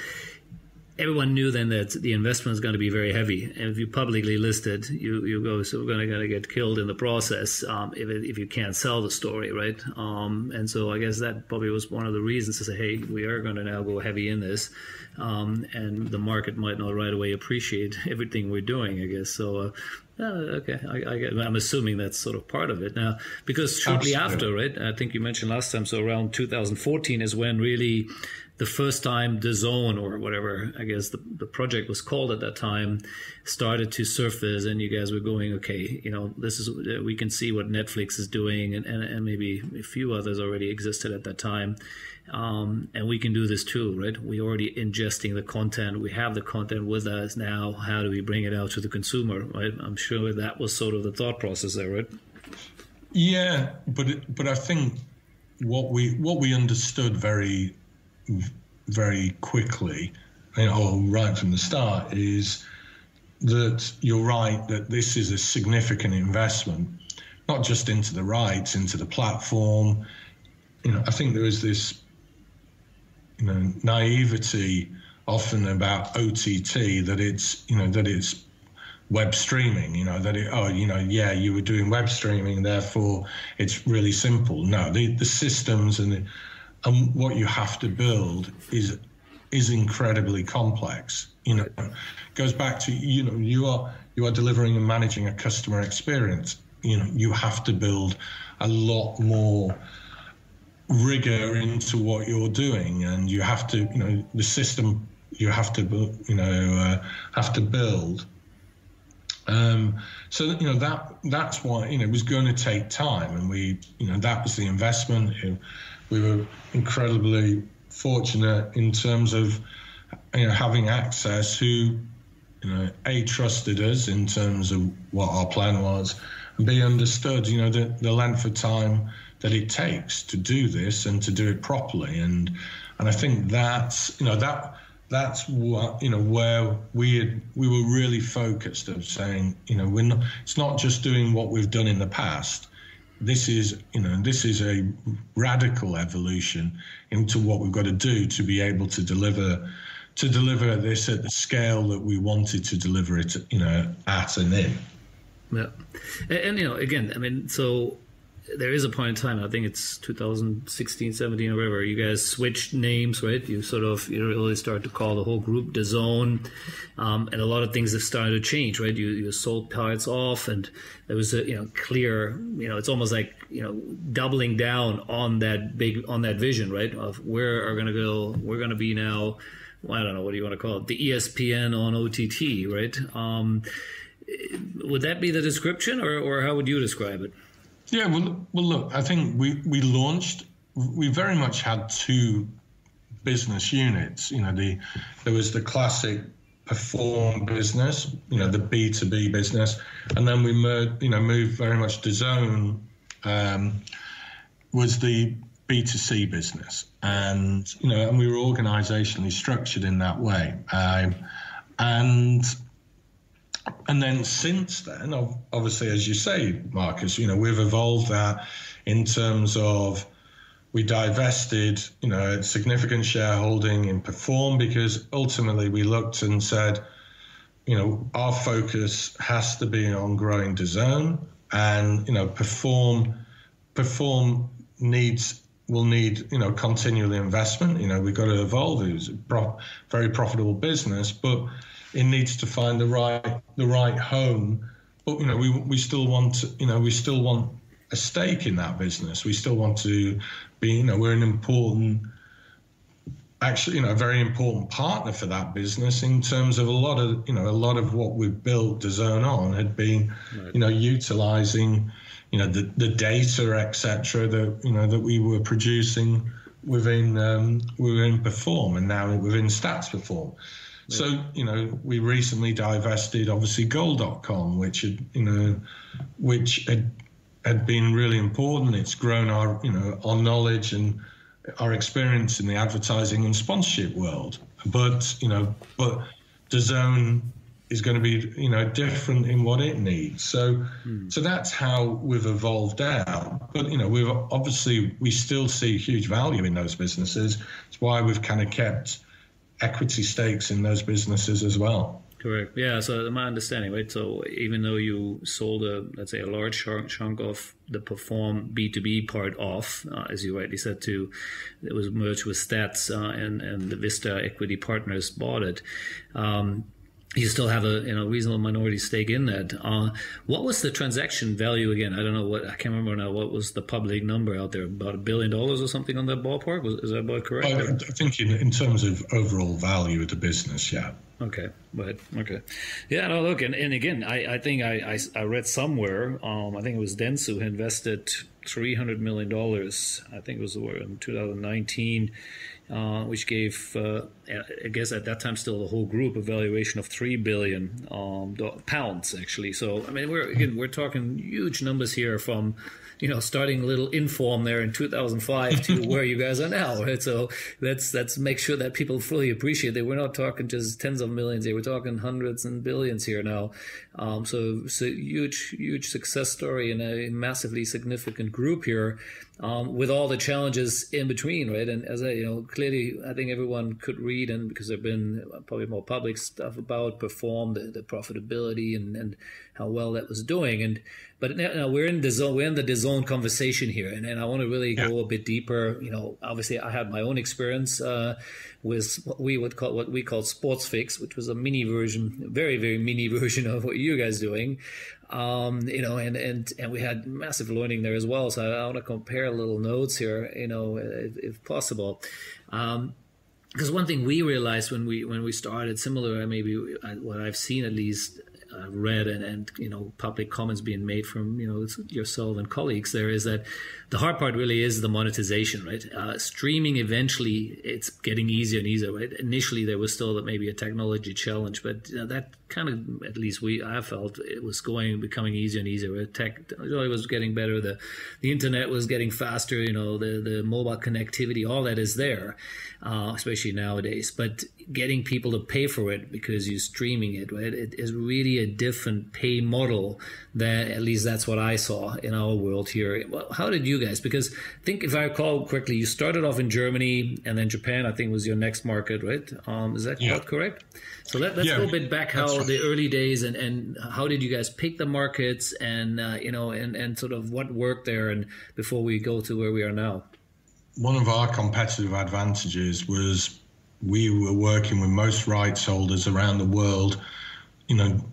everyone knew then that the investment is going to be very heavy. And if you publicly listed, you go, so we're going to get killed in the process if you can't sell the story, right? And so I guess that probably was one of the reasons to say, hey, we are going to now go heavy in this. And the market might not right away appreciate everything we're doing, I guess. So, okay, I'm assuming that's sort of part of it now, because shortly after, right? I think you mentioned last time, so around 2014 is when really the first time DAZN, or whatever, I guess the project was called at that time, started to surface, and you guys were going, okay, this is, we can see what Netflix is doing, and maybe a few others already existed at that time. And we can do this too, right? We're already ingesting the content. We have the content with us now. How do we bring it out to the consumer, right? I'm sure that was sort of the thought process there, right? Yeah, but I think what we understood very, very quickly, right from the start, is that you're right, that this is a significant investment, not just into the rights, into the platform. I think there is this naivety often about OTT, that it's web streaming, you were doing web streaming, therefore it's really simple. No, the systems and what you have to build is incredibly complex. Goes back to, you are delivering and managing a customer experience. You have to build a lot more rigor into what you're doing, and you have to, the system you have to build. So that's why it was going to take time, and that was the investment. We were incredibly fortunate in terms of having Access, who trusted us in terms of what our plan was, and B, understood the length of time that it takes to do this and to do it properly, and I think that's that's what where we were really focused of saying it's not just doing what we've done in the past. This is a radical evolution into what we've got to do to be able to deliver this at the scale that we wanted to deliver it at and in. Yeah, and again, so there is a point in time, I think it's 2016, 17 or whatever, you guys switched names, right? You really start to call the whole group DAZN, and a lot of things have started to change, right? You sold parts off, and there was a clear, it's almost like doubling down on that vision, right? Of where are going to go, we're going to be now, I don't know, what do you want to call it? The ESPN on OTT, right? Would that be the description, or how would you describe it? Yeah, well, look, I think we very much had two business units. There was the classic Perform business, the B2B business, and then we moved very much DAZN was the B2C business, and and we were organisationally structured in that way, and then since then, obviously, as you say, Marcus, we've evolved that in terms of we divested, a significant shareholding in Perform, because ultimately we looked and said, our focus has to be on growing DAZN, and Perform will need continual investment. We've got to evolve. It was a very profitable business, but it needs to find the right home. But we still want a stake in that business. We still want to be we're an important, actually a very important partner for that business, in terms of a lot of what we've built DAZN on had been utilizing the data, etc., that we were producing within Perform, and now within Stats Perform. Yeah. So we recently divested, obviously, Goal.com, which had been really important. It's grown our knowledge and our experience in the advertising and sponsorship world. But DAZN is going to be different in what it needs. So that's how we've evolved out. But we still see huge value in those businesses. It's why we've kind of kept equity stakes in those businesses as well. Correct. Yeah. So my understanding, right? So even though you sold let's say a large chunk of the Perform B2B part off, as you rightly said, it was merged with Stats, and the Vista Equity Partners bought it. You still have a reasonable minority stake in that. What was the transaction value again? I don't know I can't remember now. What was the public number out there? About $1 billion or something on that ballpark? Is that about correct? I think in terms of overall value of the business, yeah. Okay, but okay, yeah. No, look, and again, I think I read somewhere. I think it was Dentsu who invested $300 million. I think it was in 2019. Which gave, I guess at that time still the whole group a valuation of £3 billion pounds, actually. So I mean, we're talking huge numbers here, from starting a little Inform there in 2005 to where you guys are now, right? So let's make sure that people fully appreciate that we're not talking just tens of millions here. We're talking hundreds and billions here now. So it's a huge success story and a massively significant group here. With all the challenges in between, right? And as clearly, I think everyone could read, and because there've been probably more public stuff about Perform, the profitability and how well that was doing. But now we're in the DAZN conversation here, and I want to really go a bit deeper. Obviously, I had my own experience with what we call Sports Fix, which was a mini version, very very mini version of what you guys doing. And we had massive learning there as well. So I want to compare little notes here, if possible. Because one thing we realized when we started, similar, maybe what I've seen at least, read and public comments being made from yourself and colleagues there, is that the hard part really is the monetization, right? Streaming, eventually it's getting easier and easier, right? Initially there was still maybe a technology challenge, but that kind of, at least I felt it was becoming easier and easier. Technology was getting better, the internet was getting faster, the mobile connectivity, all that is there, especially nowadays. But getting people to pay for it because you're streaming it, right? It is really a different pay model than, at least that's what I saw in our world here. Well, how did you guys? Because I think, if I recall correctly, you started off in Germany, and then Japan, I think, was your next market, right? Is that correct? So let's go a bit back, how the early days, and how did you guys pick the markets, and and sort of what worked there, and before we go to where we are now. One of our competitive advantages was we were working with most rights holders around the world,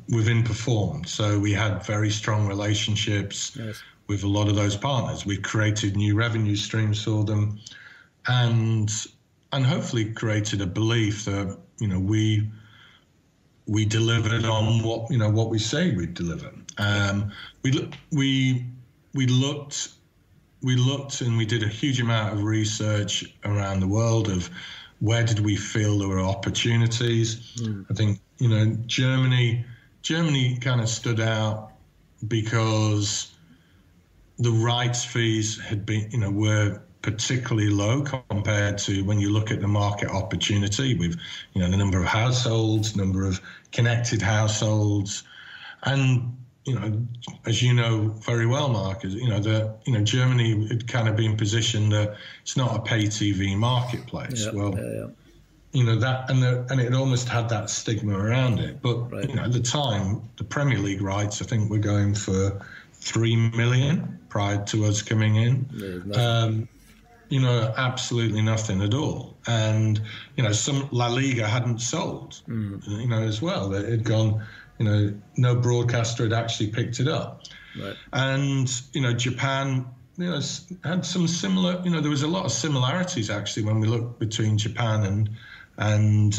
within Perform. So we had very strong relationships with a lot of those partners. We created new revenue streams for them, and hopefully created a belief that we delivered on what we say we'd deliver. We looked and we did a huge amount of research around the world of where did we feel there were opportunities. I think Germany kind of stood out because the rights fees had been were particularly low compared to when you look at the market opportunity with, you know, the number of households, number of connected households, and, you know, as you know very well, Mark, you know, Germany had kind of been positioned that it's not a pay TV marketplace. You know, that, and it almost had that stigma around it. But you know, at the time, the Premier League rights, I think, were going for 3 million prior to us coming in. You know, absolutely nothing at all. And, you know, some La Liga hadn't sold, you know, as well. It had gone, you know, no broadcaster had actually picked it up. And, you know, Japan, you know, had some similar, you know, there was a lot of similarities actually when we looked between Japan and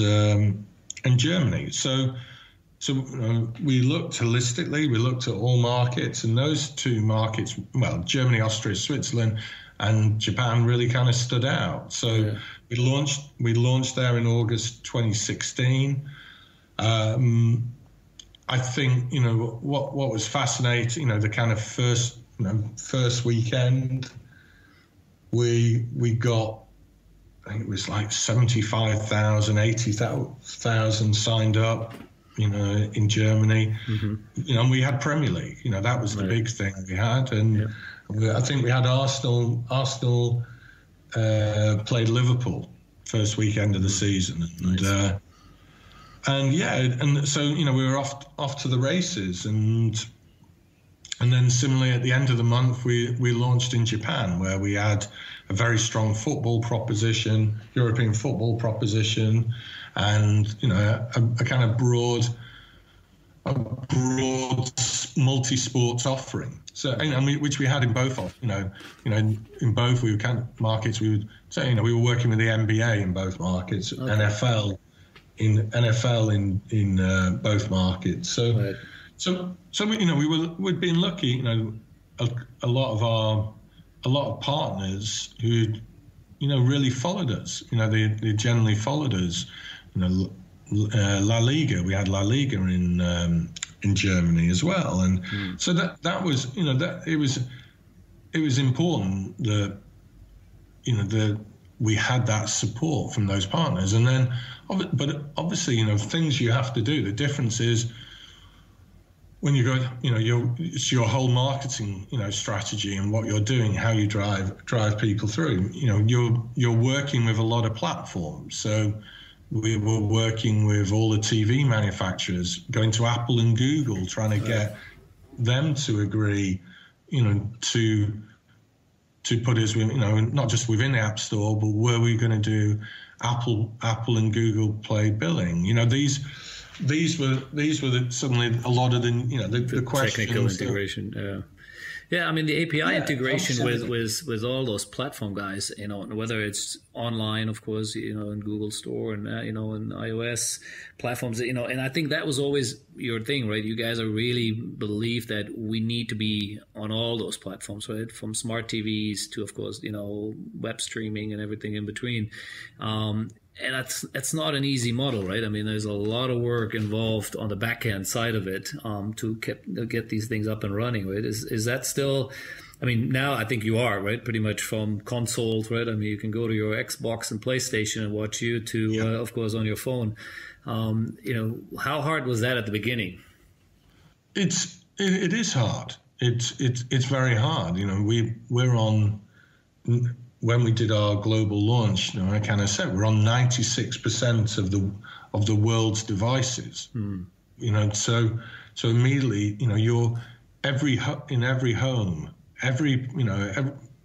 Germany. So you know, we looked holistically, we looked at all markets, and those two markets, well, Germany, Austria, Switzerland, and Japan really kind of stood out. So we launched there in August 2016. I think, you know, what was fascinating, you know, the kind of first weekend, we got, I think it was like 75,000, 80,000 signed up, you know, in Germany. You know, and we had Premier League, you know, that was the big thing we had. And I think we had Arsenal played Liverpool first weekend of the season. And so, you know, we were off to the races. And then similarly at the end of the month, we launched in Japan, where we had a very strong football proposition, European football proposition, and, you know, a kind of broad multi-sports offering. So, and which we had in both of, you know, in both we were kind of markets. We would say, you know, we were working with the NBA in both markets, NFL in both markets. So, so we, you know, we'd been lucky. You know, a lot of partners who, you know, really followed us. You know, they generally followed us. You know, La Liga. We had La Liga in Germany as well, and so that was, you know, that it was important that, you know, that we had that support from those partners. And then, but obviously, you know, things you have to do. The difference is when you go, you know, it's your whole marketing, you know, strategy and what you're doing, how you drive people through. You know, you're working with a lot of platforms. So we were working with all the TV manufacturers, going to Apple and Google, trying to get them to agree, you know, to put us, you know, not just within the App Store, but were we going to do Apple and Google Play billing? You know, these were suddenly a lot of the, you know, the questions. Technical integration. Yeah, I mean, the API integration with all those platform guys, you know, whether it's online, of course, you know, in Google Store and, you know, in iOS platforms, you know, and I think that was always your thing, right? You guys are really believe that we need to be on all those platforms, right? From smart TVs to, of course, you know, web streaming and everything in between. And that's not an easy model, right? I mean, there's a lot of work involved on the back end side of it to get these things up and running, right? Is that still? I mean, now I think you are, right? Pretty much from consoles, right? I mean, you can go to your Xbox and PlayStation and watch YouTube, of course, on your phone. You know, how hard was that at the beginning? It is hard. It's very hard. You know, we're on. When we did our global launch, you know, I kind of said we're on 96% of the world's devices. You know, so immediately, you know, in every home,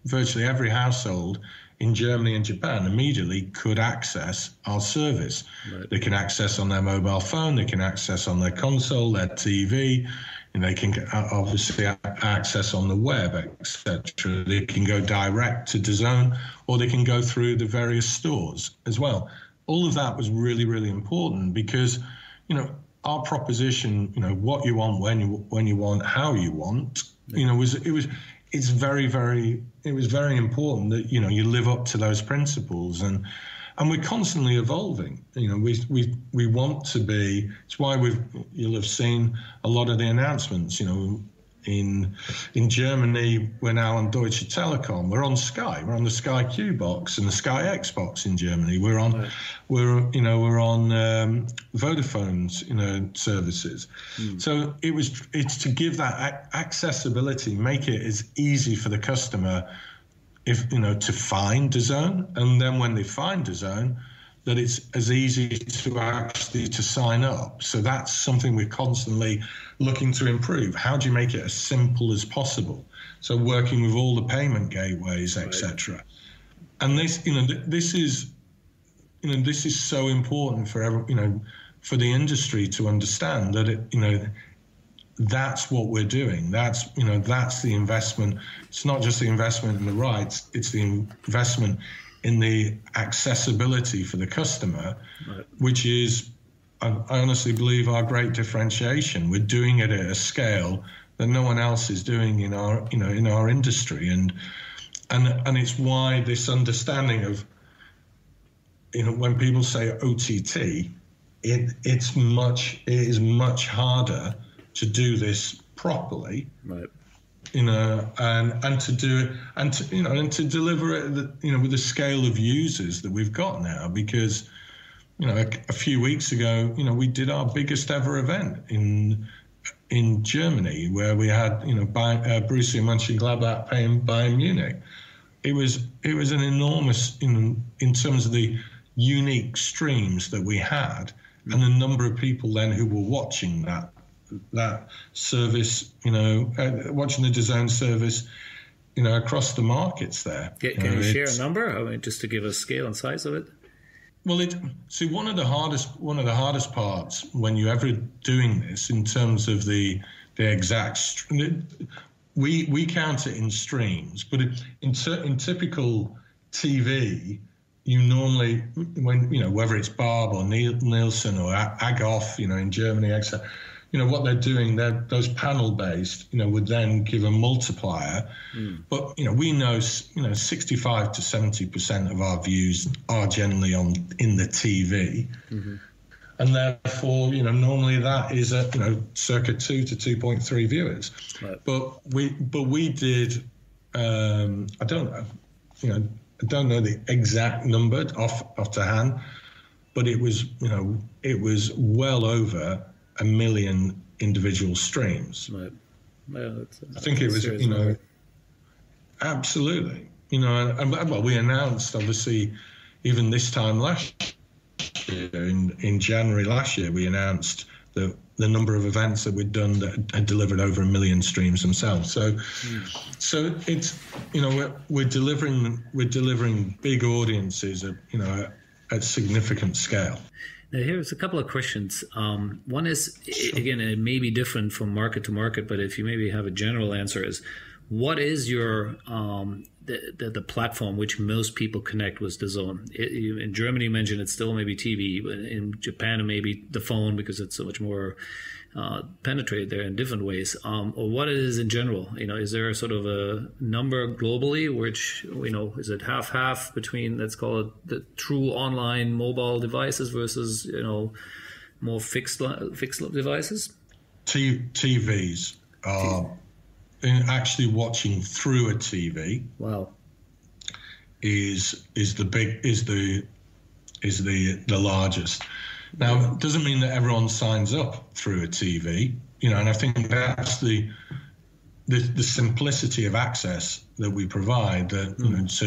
virtually every household in Germany and Japan immediately could access our service. Right. They can access on their mobile phone, they can access on their console, their TV. And they can obviously access on the web, etc. They can go direct to DAZN, or they can go through the various stores as well. All of that was really, really important because, you know, our proposition, you know, what you want, when you want, how you want, you know, it's very, very, it was very important that, you know, you live up to those principles. And we're constantly evolving. You know, we want to be. It's why you'll have seen a lot of the announcements. You know, In Germany, we're now on Deutsche Telekom. We're on Sky. We're on the Sky Q box and the Sky X box in Germany. We're on Vodafone's services. So it's to give that accessibility, make it as easy for the customer to find DAZN, and then when they find DAZN, that it's as easy to sign up. So that's something we're constantly looking to improve. How do you make it as simple as possible? So working with all the payment gateways, etc. And this is so important for for the industry to understand that that's what we're doing. That's the investment. It's not just the investment in the rights, it's the investment in the accessibility for the customer, which is, I honestly believe, our great differentiation. We're doing it at a scale that no one else is doing in our industry, and it's why this understanding of when people say OTT, it is much harder to do this properly. Right. And to do it, and to deliver it, with the scale of users that we've got now. Because, a few weeks ago, we did our biggest ever event in Germany, where we had, Borussia Mönchengladbach playing Bayern Munich. It was an enormous, in terms of the unique streams that we had, and the number of people then who were watching that service, watching the DAZN service, across the markets there. Can you share a number? I mean, just to give a scale and size of it. Well, one of the hardest parts when you're ever doing this, in terms of the exact, we count it in streams, but in typical TV, you normally, whether it's Barb or Nielsen or Agoff, in Germany, etc. What they're doing, those panel-based, would then give a multiplier. But, we know, 65 to 70% of our views are generally in the TV. Mm-hmm. And therefore, normally that is at, circa 2 to 2.3 viewers. Right. But we did, I don't know the exact number off to hand, but it was well over 1 million individual streams. Right. Well, I think it was, absolutely. And we announced, obviously, even this time last year, in January last year, we announced the number of events that we'd done that had delivered over 1 million streams themselves. So it's, we're delivering big audiences at significant scale. Now, here's a couple of questions. One is, again, it may be different from market to market, but if you maybe have a general answer, is what is your the platform which most people connect with DAZN? In Germany, you mentioned it's still maybe TV, but in Japan, it may be the phone because it's so much more penetrated there in different ways. Or what it is in general? Is there sort of a number globally, which, is it half between, let's call it, the true online mobile devices versus, more fixed devices? TVs are actually watching through a TV. Wow. Is the largest. Now, it doesn't mean that everyone signs up through a TV, and I think that's the simplicity of access that we provide. That so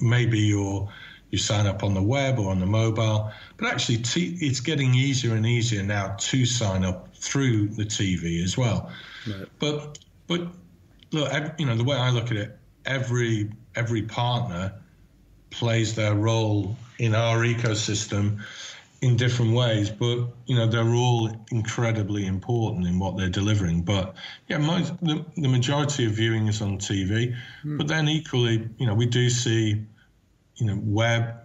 maybe you sign up on the web or on the mobile, but actually it's getting easier and easier now to sign up through the TV as well. Right. But look, the way I look at it, every partner plays their role in our ecosystem in different ways, but they're all incredibly important in what they're delivering. But the majority of viewing is on TV, but then equally, we do see, web.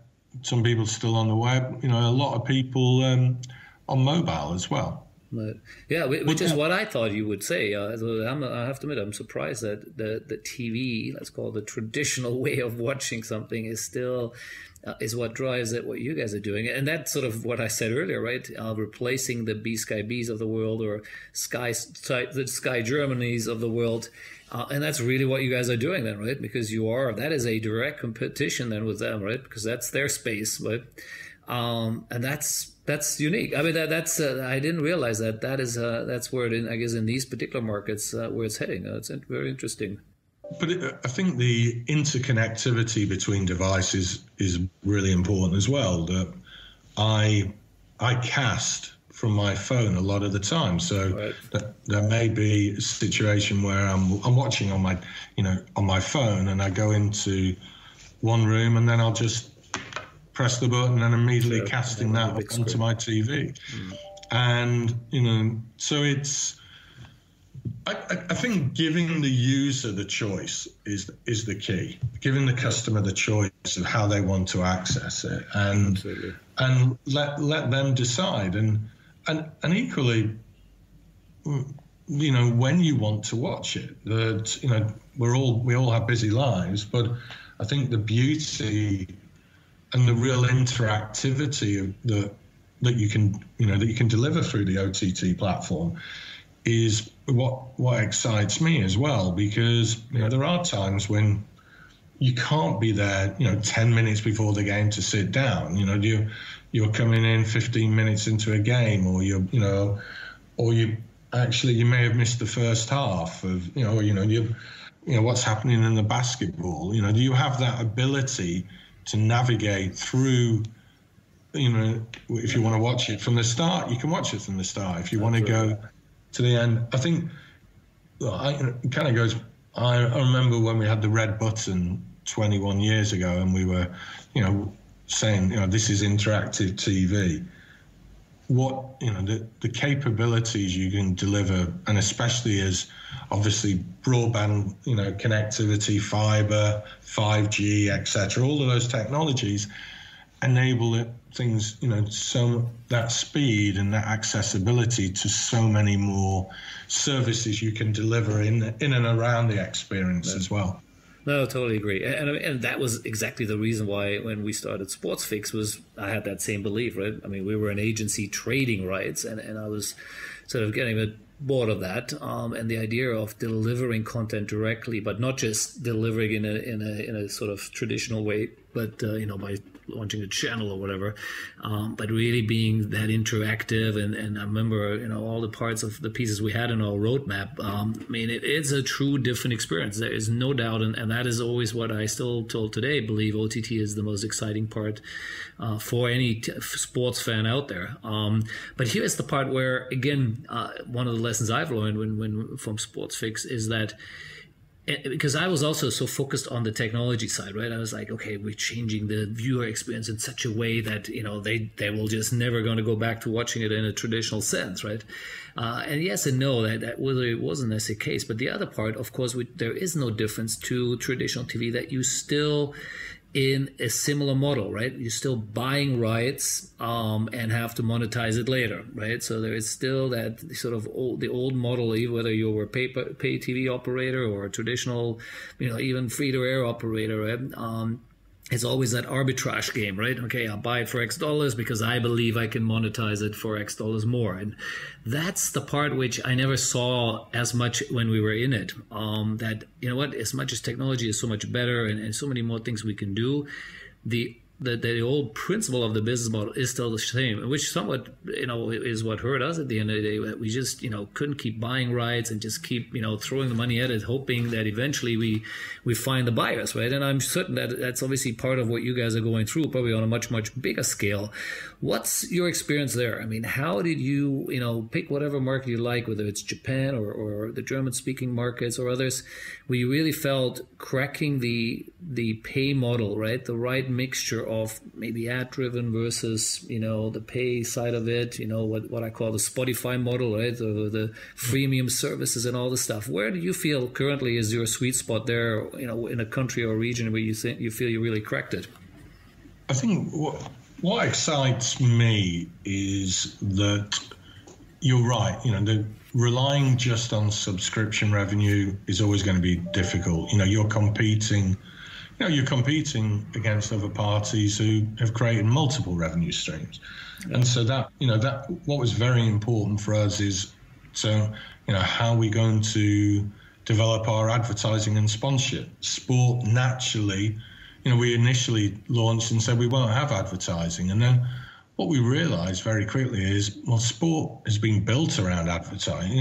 Some people still on the web. A lot of people on mobile as well. Right. Yeah, which is what I thought you would say. I have to admit, I'm surprised that the TV, let's call it the traditional way of watching something, is still is what drives it, what you guys are doing. And that's sort of what I said earlier, right? Replacing the BskyBs of the world or the Sky Germanys of the world. And that's really what you guys are doing then, right? Because that is a direct competition then with them, right? Because that's their space, right? And that's unique. I mean, that's I didn't realize that's where I guess in these particular markets where it's heading. It's very interesting. But I think the interconnectivity between devices is really important as well. That I cast from my phone a lot of the time, so there may be a situation where I'm watching on my phone, and I go into one room, and then I'll just press the button and immediately casting that onto my TV. And so it's. I think giving the user the choice is the key. Giving the customer the choice of how they want to access it, and let them decide. And equally, when you want to watch it. We all have busy lives, but I think the beauty and the real interactivity of that you can deliver through the OTT platform is what excites me as well, because there are times when you can't be there 10 minutes before the game to sit down. You're coming in 15 minutes into a game, or you may have missed the first half of what's happening in the basketball. Do you have that ability to navigate through? If you want to watch it from the start, you can watch it from the start. If you want to go to the end, I think it kind of goes. I remember when we had the red button 21 years ago, and we were, saying, this is interactive TV. What the capabilities you can deliver, and especially as obviously broadband, connectivity, fiber, 5G, etc. All of those technologies enable things, so that speed and that accessibility to so many more services you can deliver in and around the experience as well. No, totally agree. And that was exactly the reason why when we started SportsFix was I had that same belief, right? I mean, we were an agency trading rights, and I was sort of getting a bit bored of that, and the idea of delivering content directly, but not just delivering in a sort of traditional way, but by launching a channel or whatever, but really being that interactive. And I remember all the parts of the pieces we had in our roadmap. I mean, it's a true different experience. There is no doubt, and that is always what I still told today. Believe OTT is the most exciting part for any sports fan out there. But here's the part where, again, one of the lessons I've learned when from SportsFix is that, because I was also so focused on the technology side, right? I was like, okay, we're changing the viewer experience in such a way that they will just never going to go back to watching it in a traditional sense, right? And yes and no, that really wasn't necessarily the case. But the other part, of course, there is no difference to traditional TV, that you still in a similar model, right? You're still buying rights and have to monetize it later, right? So there is still that sort of the old model, whether you were a pay TV operator or a traditional, even free-to-air operator, right? It's always that arbitrage game, right? Okay, I'll buy it for X dollars because I believe I can monetize it for X dollars more. And that's the part which I never saw as much when we were in it. That, as much as technology is so much better and so many more things we can do, the old principle of the business model is still the same, which somewhat, is what hurt us at the end of the day. We just, couldn't keep buying rights and just keep, throwing the money at it, hoping that eventually we find the buyers, right? And I'm certain that that's obviously part of what you guys are going through, probably on a much, much bigger scale. What's your experience there? I mean, how did you, pick whatever market you like, whether it's Japan or the German-speaking markets or others, where you really felt cracking the pay model, right? The right mixture of maybe ad-driven versus, the pay side of it, what I call the Spotify model, right? The freemium services and all the stuff. Where do you feel currently is your sweet spot there, in a country or region where you feel you really cracked it? I think what excites me is that you're right. Relying just on subscription revenue is always going to be difficult. You're competing you're competing against other parties who have created multiple revenue streams. Yeah. And so that what was very important for us is, how are we going to develop our advertising and sponsorship? Sport naturally, we initially launched and said we won't have advertising. And then what we realized very quickly is, sport has been built around advertising.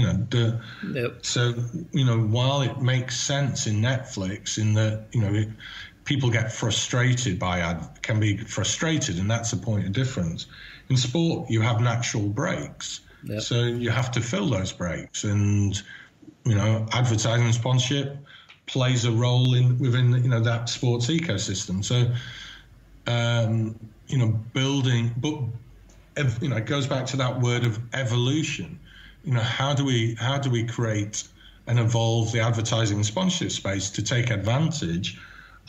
Yep. So, while it makes sense in Netflix in that, people get frustrated can be frustrated, and that's a point of difference. In sport, you have natural breaks. Yep. So you have to fill those breaks, and advertising and sponsorship plays a role within that sports ecosystem. So building, but it goes back to that word of evolution. How do we create and evolve the advertising and sponsorship space to take advantage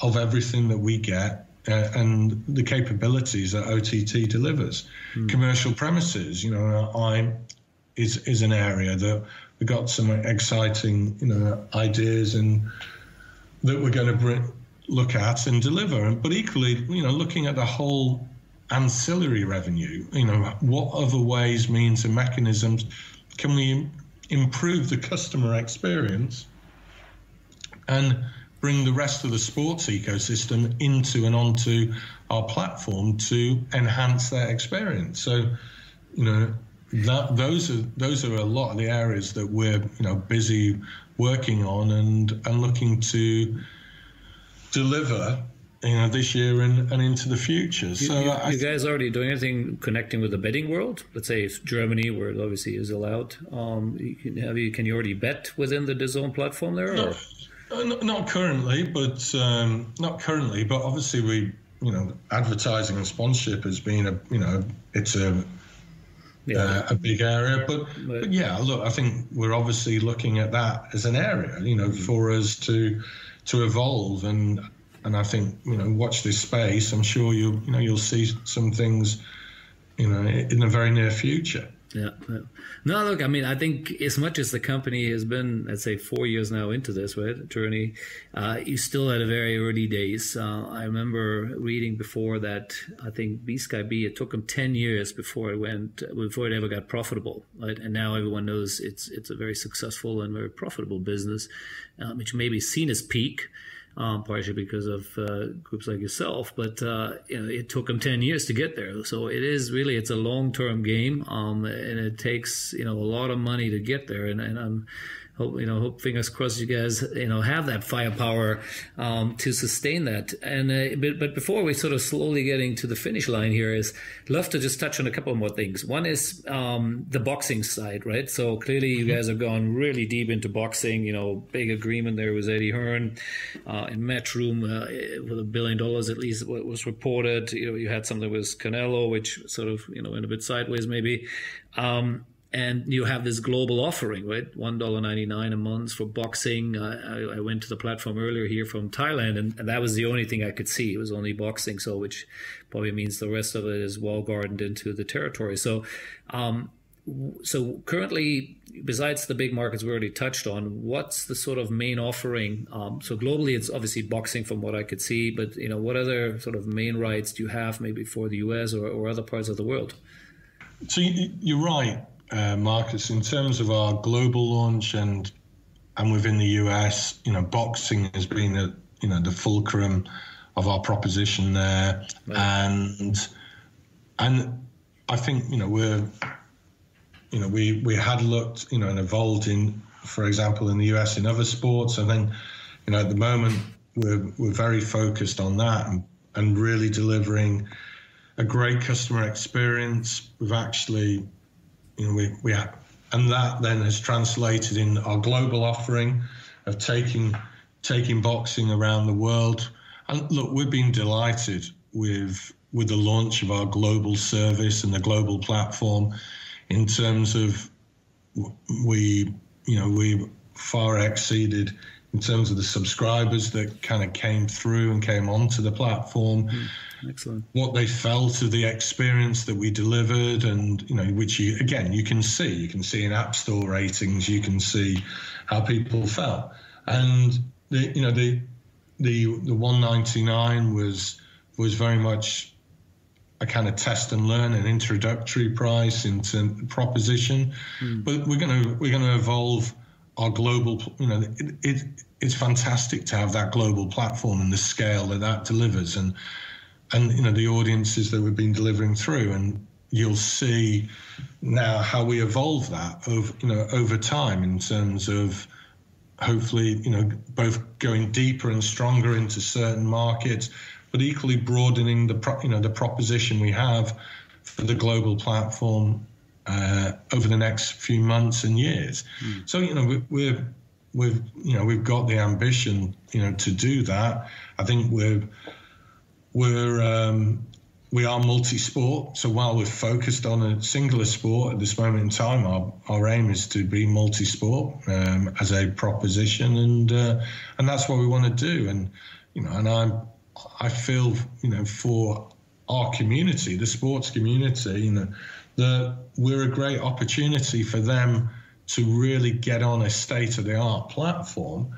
of everything that we get and the capabilities that OTT delivers? Commercial premises, is an area that we got some exciting, ideas and that we're going to look at and deliver. But equally, looking at the whole ancillary revenue, what other ways, means and mechanisms can we improve the customer experience and bring the rest of the sports ecosystem into and onto our platform to enhance their experience? So, those are a lot of the areas that we're busy working on and looking to deliver this year and into the future. You guys already doing anything connecting with the betting world? Let's say Germany, where it obviously is allowed. Can you already bet within the DAZN platform there? Not currently, but obviously we advertising and sponsorship has been it's a big area, but yeah, look, I think we're obviously looking at that as an area, for us to evolve, and I think watch this space. I'm sure you'll see some things in the very near future. Yeah. No, look, I think as much as the company has been, let's say, 4 years now into this, right, journey, you still had a very early days. I remember reading before that I think BskyB, it took them 10 years before it ever got profitable, right? And now everyone knows it's a very successful and very profitable business, which may be seen as peak. Partially because of groups like yourself, but it took them 10 years to get there. So it's a long-term game, and it takes a lot of money to get there. And I'm hope fingers crossed you guys have that firepower to sustain that. And but before we sort of slowly getting to the finish line here, is love to just touch on a couple more things. One is the boxing side, right? So clearly you guys have gone really deep into boxing. Big agreement there with Eddie Hearn in Matchroom with $1 billion at least what was reported. You had something with Canelo, which sort of went a bit sideways maybe. And you have this global offering, right? $1.99 a month for boxing. I went to the platform earlier here from Thailand, and that was the only thing I could see. It was only boxing, so which probably means the rest of it is wall-gardened into the territory. So currently, besides the big markets we already touched on, what's the sort of main offering? So globally, it's obviously boxing from what I could see, but what other sort of main rights do you have maybe for the US or other parts of the world? So you're right. Marcus, in terms of our global launch and within the US, boxing has been the fulcrum of our proposition there, right. and I think we had looked and evolved in, for example, in the US in other sports. I think at the moment we're very focused on that and really delivering a great customer experience. We've actually we have, and that then has translated in our global offering of taking boxing around the world. And look, we've been delighted with the launch of our global service and the global platform in terms of we far exceeded in terms of the subscribers that kind of came through and came onto the platform. Excellent. What they felt of the experience that we delivered, and which you can see in App Store ratings, you can see how people felt, and the the 199 was very much a kind of test and learn, an introductory price into proposition. But we're going to evolve our global. It's fantastic to have that global platform and the scale that delivers, and the audiences that we've been delivering through, and you'll see now how we evolve that over time in terms of hopefully both going deeper and stronger into certain markets, but equally broadening the proposition we have for the global platform over the next few months and years. So we've got the ambition to do that. I think we are multi-sport. So while we're focused on a singular sport at this moment in time, our aim is to be multi-sport as a proposition, and that's what we want to do. And I feel for our community, the sports community, that we're a great opportunity for them to really get on a state-of-the-art platform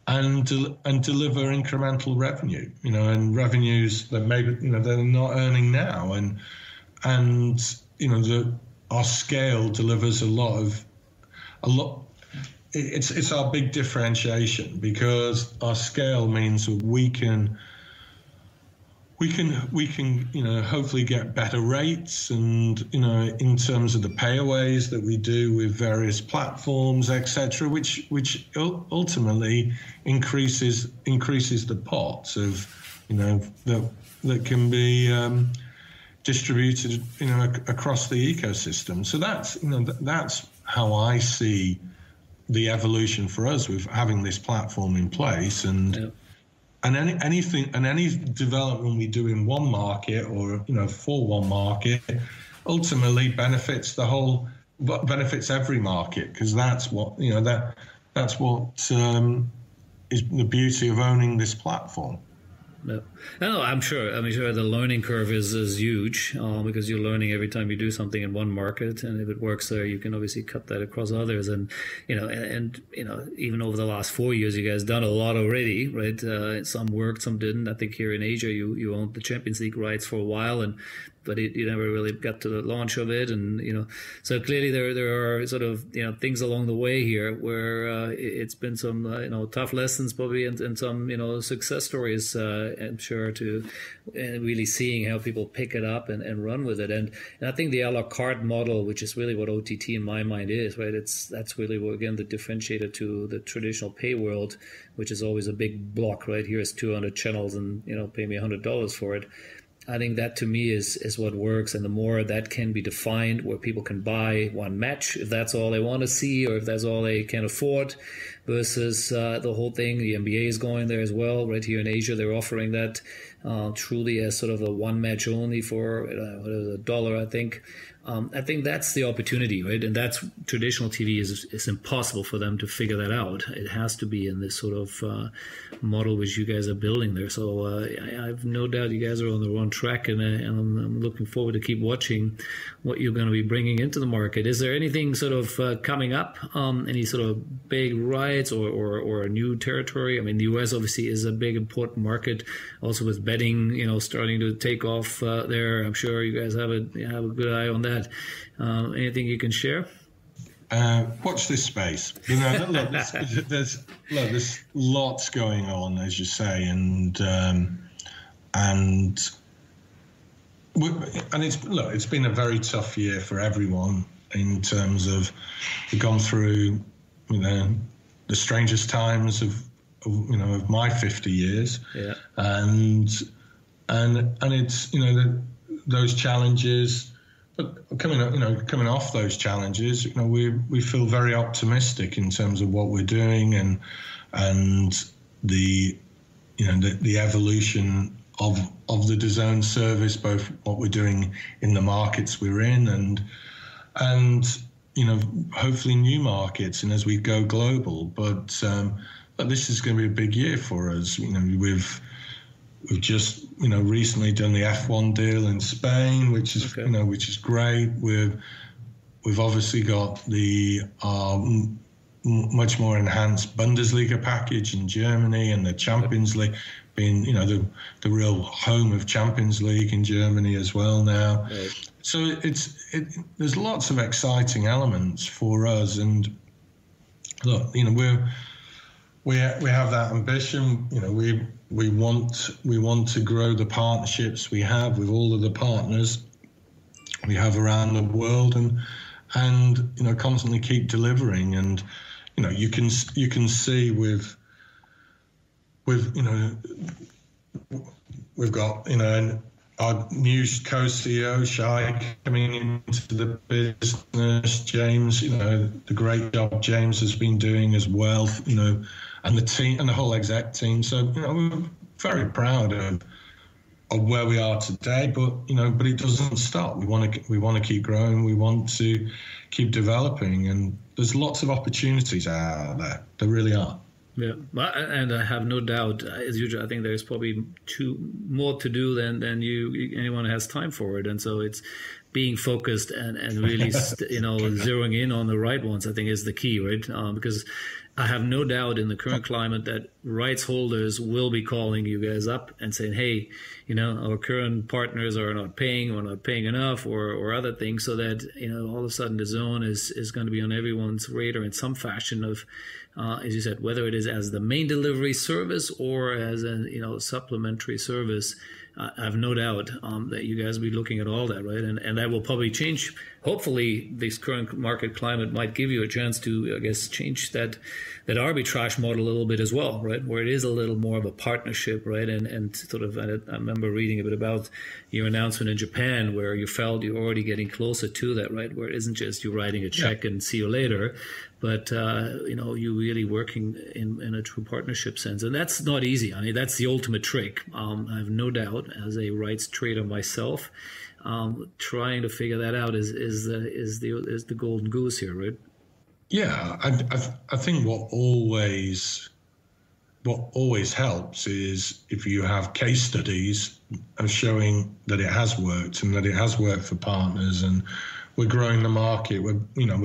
and deliver incremental revenue, and revenues that maybe they're not earning now, and our scale delivers a lot. It's our big differentiation, because our scale means that we can hopefully get better rates, and in terms of the payaways that we do with various platforms, etc., which ultimately increases the pots of that can be distributed across the ecosystem. So that's how I see the evolution for us with having this platform in place, and. Yeah. And any development we do in one market or for one market ultimately benefits every market, because that's what that's what is the beauty of owning this platform. No, I'm sure the learning curve is huge, because you're learning every time you do something in one market, and if it works there, you can obviously cut that across others. And even over the last 4 years, you guys done a lot already, right? Some worked, some didn't. I think here in Asia, you owned the Champions League rights for a while, but you never really got to the launch of it, and so clearly there are sort of things along the way here where it's been some tough lessons probably, and some success stories, I'm sure, to really seeing how people pick it up and run with it, and I think the a la carte model, which is really what OTT in my mind is, right? That's really again the differentiator to the traditional pay world, which is always a big block, right? Here's 200 channels, and pay me $100 for it. I think that to me is what works, and the more that can be defined, where people can buy one match if that's all they want to see, or if that's all they can afford, versus the whole thing. The NBA is going there as well. Right here in Asia, they're offering that truly as sort of a one match only for $1, I think. I think that's the opportunity, right? And that's traditional TV is impossible for them to figure that out. It has to be in this sort of model which you guys are building there. So I have no doubt you guys are on the wrong track, and I'm looking forward to keep watching what you're going to be bringing into the market. Is there anything sort of coming up? Any sort of big rights or a new territory? I mean, the US obviously is a big important market, also with betting, starting to take off there. I'm sure you guys have a good eye on that. Anything you can share? Watch this space. There's lots going on, as you say, and it's been a very tough year for everyone in terms of we've gone through the strangest times of my 50 years, yeah, and it's those challenges. But coming off those challenges, we feel very optimistic in terms of what we're doing, and the evolution of the DAZN service, both what we're doing in the markets we're in, and hopefully new markets, and as we go global. But this is going to be a big year for us. We've just recently done the F1 deal in Spain, which is which is great. We've obviously got the much more enhanced Bundesliga package in Germany, and the Champions League being, the real home of Champions League in Germany as well now. Right. So there's lots of exciting elements for us, and look, we have that ambition. We want to grow the partnerships we have with all of the partners we have around the world, and constantly keep delivering. And you can see we've got our new co-CEO Shai coming into the business. James, the great job James has been doing as well, and the team and the whole exec team. So we're very proud of where we are today, but it doesn't stop. We want to keep growing. We want to keep developing, and there's lots of opportunities out there. There really are. Yeah, and I have no doubt, as usual, I think there's probably more to do than anyone has time for it, and so it's being focused and really zeroing in on the right ones, I think, is the key, right? Because I have no doubt in the current climate that rights holders will be calling you guys up and saying, hey, our current partners are not paying, or not paying enough, or other things, so that, all of a sudden the zone is going to be on everyone's radar in some fashion of, as you said, whether it is as the main delivery service or as a, supplementary service. I have no doubt that you guys will be looking at all that, right? And that will probably change. Hopefully, this current market climate might give you a chance to, I guess, change that arbitrage model a little bit as well, right? Where it is a little more of a partnership, right? And sort of, I remember reading a bit about your announcement in Japan, where you felt you're already getting closer to that, right? Where it isn't just you writing a check and see you later, but you really working in a true partnership sense, and that's not easy. I mean, that's the ultimate trick. I have no doubt, as a rights trader myself, trying to figure that out is the golden goose here, right? Yeah, I think what always helps is if you have case studies of showing that it has worked and that it has worked for partners, and we're growing the market, we're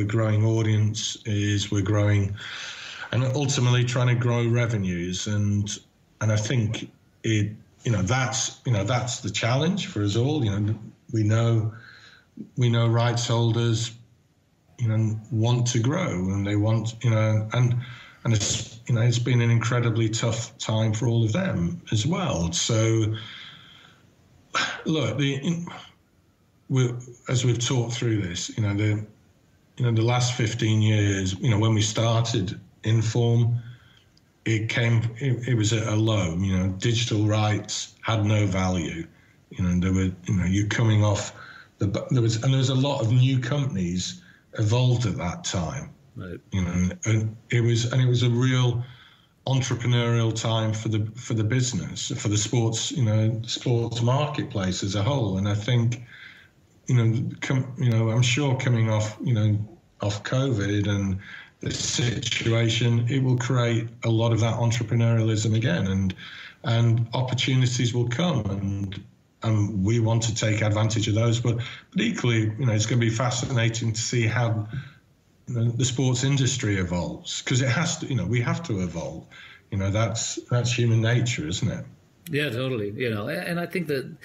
growing audiences, we're growing, and ultimately trying to grow revenues, and I think that's the challenge for us all. We know rights holders want to grow, and they want and it's been an incredibly tough time for all of them as well. So look, as we've talked through this, the last 15 years, when we started Inform, it was at a low. Digital rights had no value. There were, you're coming off there was a lot of new companies evolved at that time. Right. And it was a real entrepreneurial time for the business, for the sports, sports marketplace as a whole. And I think, I'm sure coming off COVID and the situation, it will create a lot of that entrepreneurialism again, and opportunities will come, and we want to take advantage of those. But equally, it's going to be fascinating to see how the sports industry evolves, because it has to. We have to evolve. That's human nature, isn't it? Yeah, totally. And I think that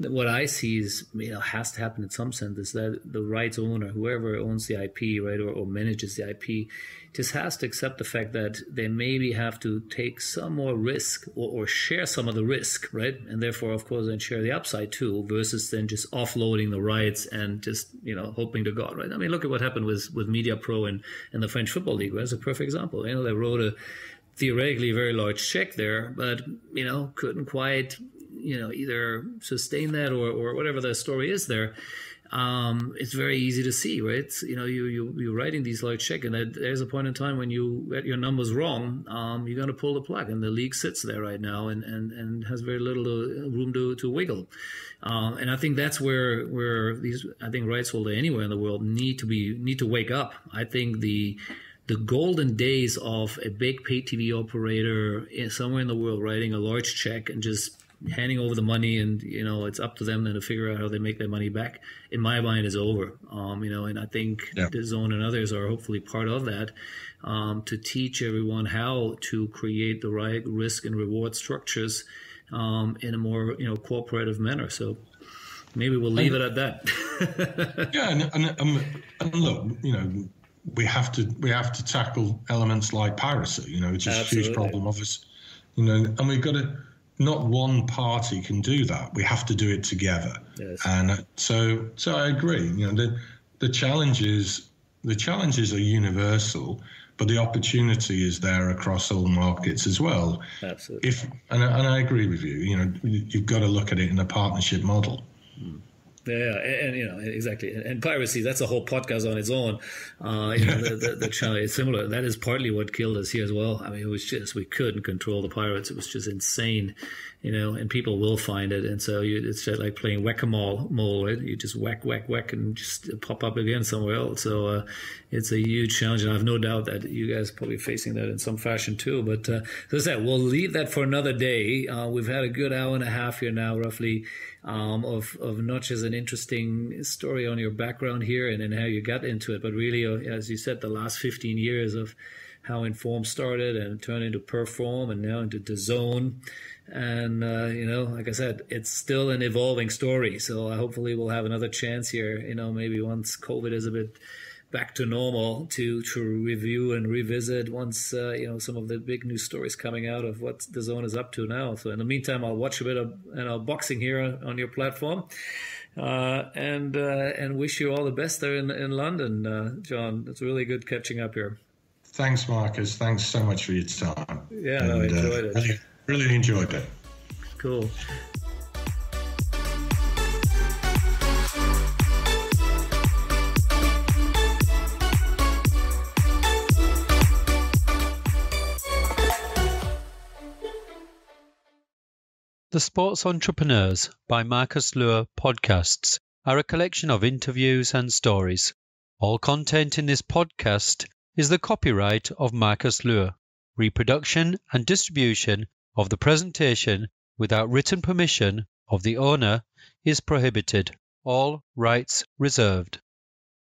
what I see is, has to happen in some sense, is that the rights owner, whoever owns the IP, right, or manages the IP, just has to accept the fact that they maybe have to take some more risk or share some of the risk, right? And therefore, of course, then share the upside too, versus then just offloading the rights and just, hoping to God, right? I mean, look at what happened with Media Pro and the French Football League. That's a perfect example. They wrote a theoretically very large check there, but, couldn't quite either sustain that or whatever the story is there. It's very easy to see, right? You're writing these large checks, and there's a point in time when you get your numbers wrong, you're going to pull the plug, and the league sits there right now and has very little room to wiggle. And I think that's where these, rights holders anywhere in the world need to wake up. I think the golden days of a big pay TV operator somewhere in the world writing a large check and just handing over the money and, it's up to them then to figure out how they make their money back, in my mind, is over. And I think DAZN and others are hopefully part of that, to teach everyone how to create the right risk and reward structures in a more, cooperative manner. So maybe we'll leave it at that. and look, we have to tackle elements like piracy, which is a huge problem of us, and we've got to. Not one party can do that. We have to do it together. Yes. And so I agree. The challenges are universal, but the opportunity is there across all markets as well. Absolutely. And I agree with you. You've got to look at it in a partnership model. Yeah, and exactly, and piracy, that's a whole podcast on its own. The challenge is similar. That is partly what killed us here as well. I mean, it was just, we couldn't control the pirates. It was just insane, and people will find it. And so it's just like playing whack-a-mole, right? You just whack, and just pop up again somewhere else. So it's a huge challenge, and I have no doubt that you guys are probably facing that in some fashion too. But as I said, we'll leave that for another day. We've had a good hour and a half here now, roughly, of not just an interesting story on your background here and how you got into it, but really, as you said, the last 15 years of how Inform started and turned into Perform and now into DAZN. And, like I said, it's still an evolving story. So hopefully we'll have another chance here, maybe once COVID is a bit back to normal, to review and revisit once, some of the big news stories coming out of what DAZN is up to now. So in the meantime, I'll watch a bit of boxing here on your platform, and wish you all the best there in London, John. It's really good catching up here. Thanks, Marcus. Thanks so much for your time. Yeah, I enjoyed it. Really enjoyed it. Cool. The Sports Entrepreneurs by Marcus Luer podcasts are a collection of interviews and stories. All content in this podcast is the copyright of Marcus Luer. Reproduction and distribution of the presentation without written permission of the owner is prohibited. All rights reserved.